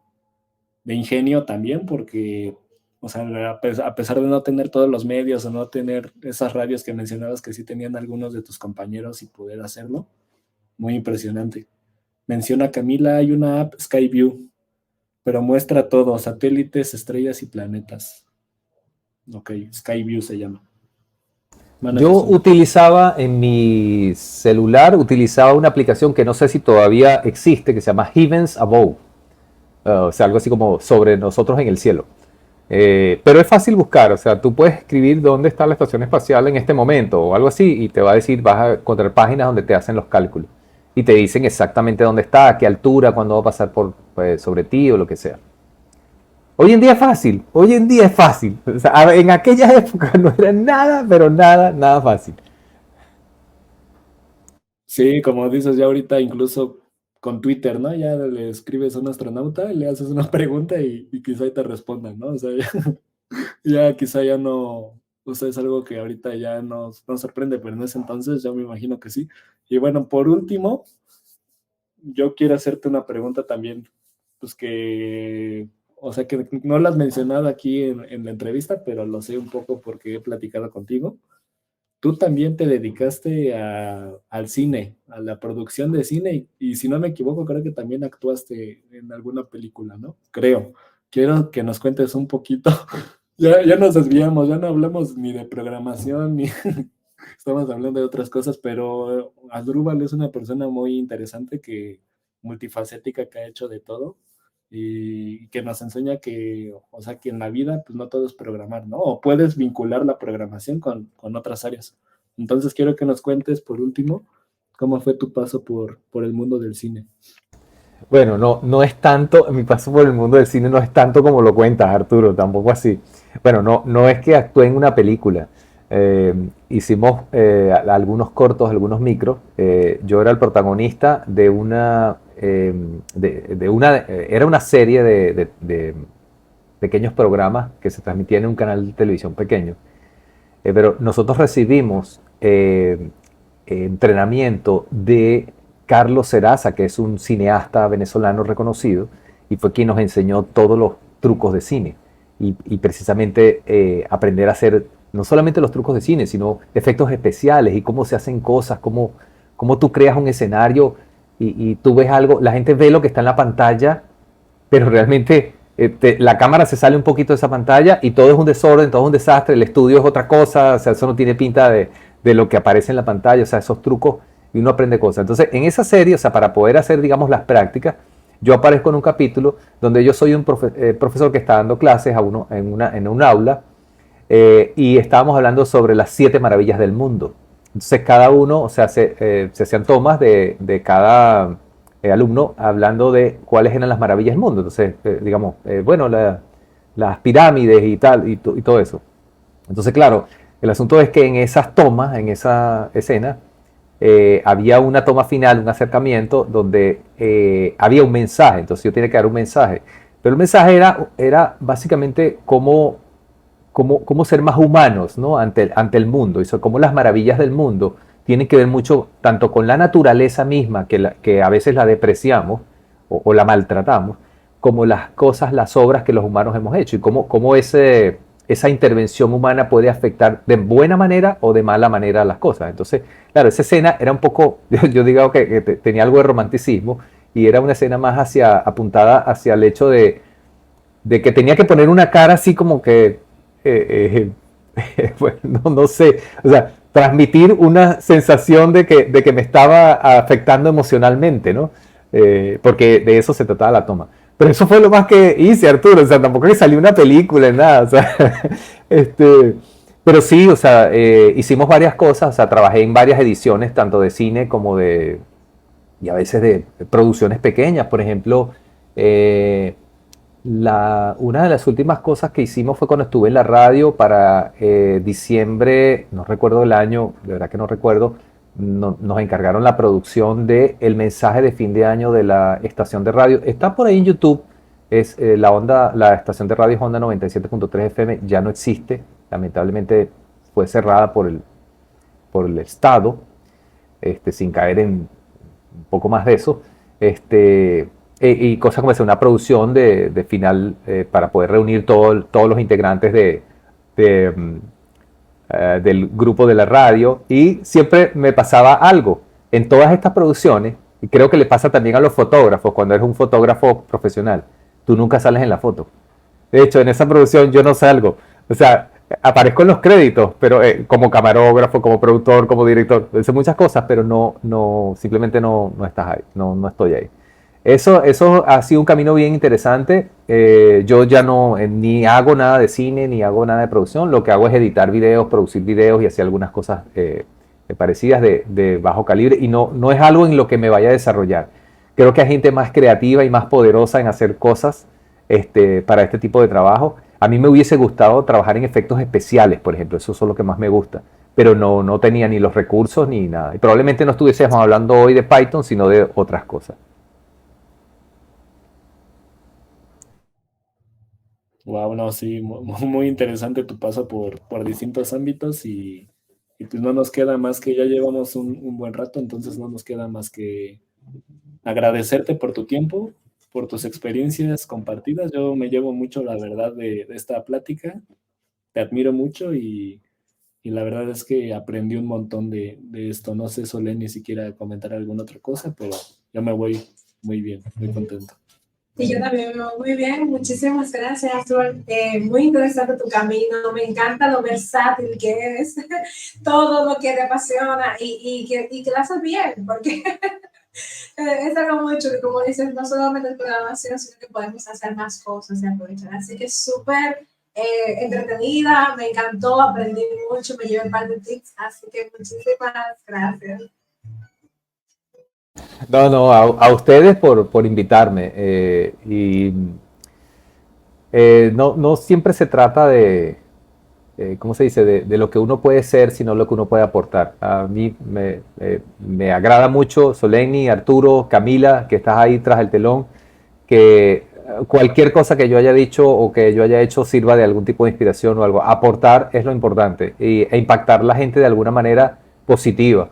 ingenio también, porque, o sea, a pesar de no tener todos los medios o no tener esas radios que mencionabas que sí tenían algunos de tus compañeros y poder hacerlo, muy impresionante. Menciona Camila, hay una app Skyview, pero muestra todo, satélites, estrellas y planetas. Ok, Skyview se llama. Mana Yo Jesús. utilizaba en mi celular, utilizaba una aplicación que no sé si todavía existe, que se llama Heavens Above. O sea, algo así como sobre nosotros en el cielo. Pero es fácil buscar, o sea, tú puedes escribir dónde está la estación espacial en este momento o algo así y te va a decir, vas a encontrar páginas donde te hacen los cálculos y te dicen exactamente dónde está, a qué altura, cuándo va a pasar pues, sobre ti o lo que sea. Hoy en día es fácil, hoy en día es fácil. O sea, en aquellas épocas no era nada, pero nada, nada fácil. Sí, como dices ya ahorita, incluso con Twitter, ¿no? Ya le escribes a un astronauta, le haces una pregunta y quizá ahí te respondan, ¿no? O sea, ya quizá ya no. O sea, es algo que ahorita ya nos sorprende, pero en ese entonces yo me imagino que sí. Y bueno, por último, yo quiero hacerte una pregunta también, pues que, o sea, que no la has mencionado aquí en la entrevista, pero lo sé un poco porque he platicado contigo. Tú también te dedicaste al cine, a la producción de cine, y si no me equivoco, creo que también actuaste en alguna película, ¿no? Creo. Quiero que nos cuentes un poquito. Ya nos desviamos, ya no hablamos ni de programación, ni estamos hablando de otras cosas, pero Asdrúbal es una persona muy interesante, multifacética, que ha hecho de todo y que nos enseña que, o sea, que en la vida pues no todo es programar, ¿no? O puedes vincular la programación con otras áreas. Entonces quiero que nos cuentes, por último, cómo fue tu paso por el mundo del cine. Bueno, no es tanto, mi paso por el mundo del cine no es tanto como lo cuentas, Arturo, tampoco así. Bueno, no es que actué en una película. Hicimos algunos cortos, algunos micros. Yo era el protagonista de era una serie de pequeños programas que se transmitían en un canal de televisión pequeño. Pero nosotros recibimos entrenamiento de Carlos Seraza, que es un cineasta venezolano reconocido, y fue quien nos enseñó todos los trucos de cine. Y precisamente aprender a hacer no solamente los trucos de cine, sino efectos especiales y cómo se hacen cosas, cómo tú creas un escenario y tú ves algo, la gente ve lo que está en la pantalla, pero realmente la cámara se sale un poquito de esa pantalla y todo es un desorden, todo es un desastre, el estudio es otra cosa, o sea, eso no tiene pinta de lo que aparece en la pantalla, o sea, esos trucos, y uno aprende cosas. Entonces, en esa serie, o sea, para poder hacer, digamos, las prácticas, yo aparezco en un capítulo donde yo soy un profesor que está dando clases en un aula, y estábamos hablando sobre las 7 maravillas del mundo. Entonces cada uno, o sea, se hacían tomas de cada alumno hablando de cuáles eran las maravillas del mundo. Entonces, digamos, bueno, las pirámides y tal, y todo eso. Entonces, claro, el asunto es que en esas tomas, en esa escena, había una toma final, un acercamiento, donde había un mensaje. Entonces yo tenía que dar un mensaje. Pero el mensaje era básicamente cómo ser más humanos, ¿no? ante el mundo. Eso, cómo las maravillas del mundo tienen que ver mucho tanto con la naturaleza misma, que a veces la depreciamos o la maltratamos, como las cosas, las obras que los humanos hemos hecho, y cómo esa intervención humana puede afectar de buena manera o de mala manera las cosas. Entonces, claro, esa escena era un poco, yo digo que tenía algo de romanticismo, y era una escena más apuntada hacia el hecho de que tenía que poner una cara así como que, bueno, no sé, o sea, transmitir una sensación de que me estaba afectando emocionalmente, ¿no? Porque de eso se trataba la toma. Pero eso fue lo más que hice, Arturo, o sea, tampoco que salió una película, nada, o sea, este, pero sí, o sea, hicimos varias cosas, o sea, trabajé en varias ediciones, tanto de cine como y a veces de producciones pequeñas, por ejemplo, una de las últimas cosas que hicimos fue cuando estuve en la radio para diciembre, no recuerdo el año, de verdad que no recuerdo, nos encargaron la producción de el mensaje de fin de año de la estación de radio. Está por ahí en YouTube, es la estación de radio es Onda 97.3 FM, ya no existe, lamentablemente fue cerrada por el Estado, sin caer en un poco más de eso. Y cosas como hacer una producción de final para poder reunir todos los integrantes de, del grupo de la radio, y siempre me pasaba algo en todas estas producciones, y creo que le pasa también a los fotógrafos cuando eres un fotógrafo profesional, tú nunca sales en la foto. De hecho, en esa producción yo no salgo, o sea, aparezco en los créditos, pero como camarógrafo, como productor, como director, hice muchas cosas, pero simplemente no estás ahí, no estoy ahí. Eso ha sido un camino bien interesante. Yo ya no ni hago nada de cine, ni hago nada de producción. Lo que hago es editar videos, producir videos y hacer algunas cosas parecidas de bajo calibre. Y no es algo en lo que me vaya a desarrollar. Creo que hay gente más creativa y más poderosa en hacer cosas para este tipo de trabajo. A mí me hubiese gustado trabajar en efectos especiales, por ejemplo. Eso es lo que más me gusta. Pero no tenía ni los recursos ni nada. Y probablemente no estuviésemos hablando hoy de Python, sino de otras cosas. Wow, no, sí, muy interesante tu paso por distintos ámbitos y pues no nos queda más que ya llevamos un buen rato, entonces no nos queda más que agradecerte por tu tiempo, por tus experiencias compartidas. Yo me llevo mucho, la verdad, de esta plática. Te admiro mucho y la verdad es que aprendí un montón de esto. No sé, Solé, ni siquiera comentar alguna otra cosa, pero yo me voy muy bien, muy contento. Y yo también me voy muy bien, muchísimas gracias, Arthur. Muy interesante tu camino, me encanta lo versátil que eres, todo lo que te apasiona y que lo haces bien, porque es algo muy chulo, como dices, no solamente el programación, sino que podemos hacer más cosas y aprovechar. Así que súper entretenida, me encantó, aprendí mucho, me llevé un par de tips, así que muchísimas gracias. No, no, a ustedes por invitarme. No, no siempre se trata de, ¿cómo se dice?, de lo que uno puede ser, sino lo que uno puede aportar. A mí me agrada mucho, Solenny, Arturo, Camila, que estás ahí tras el telón, que cualquier cosa que yo haya dicho o que yo haya hecho sirva de algún tipo de inspiración o algo. Aportar es lo importante e impactar la gente de alguna manera positiva.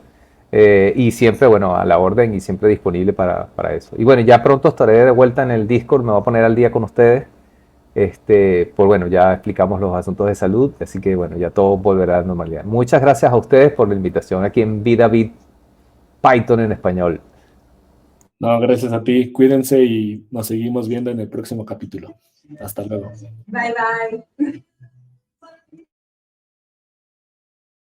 Y siempre, bueno, a la orden y siempre disponible para eso. Y bueno, ya pronto estaré de vuelta en el Discord, me voy a poner al día con ustedes. Pues bueno, ya explicamos los asuntos de salud, así que bueno, ya todo volverá a la normalidad. Muchas gracias a ustedes por la invitación aquí en Vida Bit Python en español. No, gracias a ti. Cuídense y nos seguimos viendo en el próximo capítulo. Hasta luego. Bye, bye.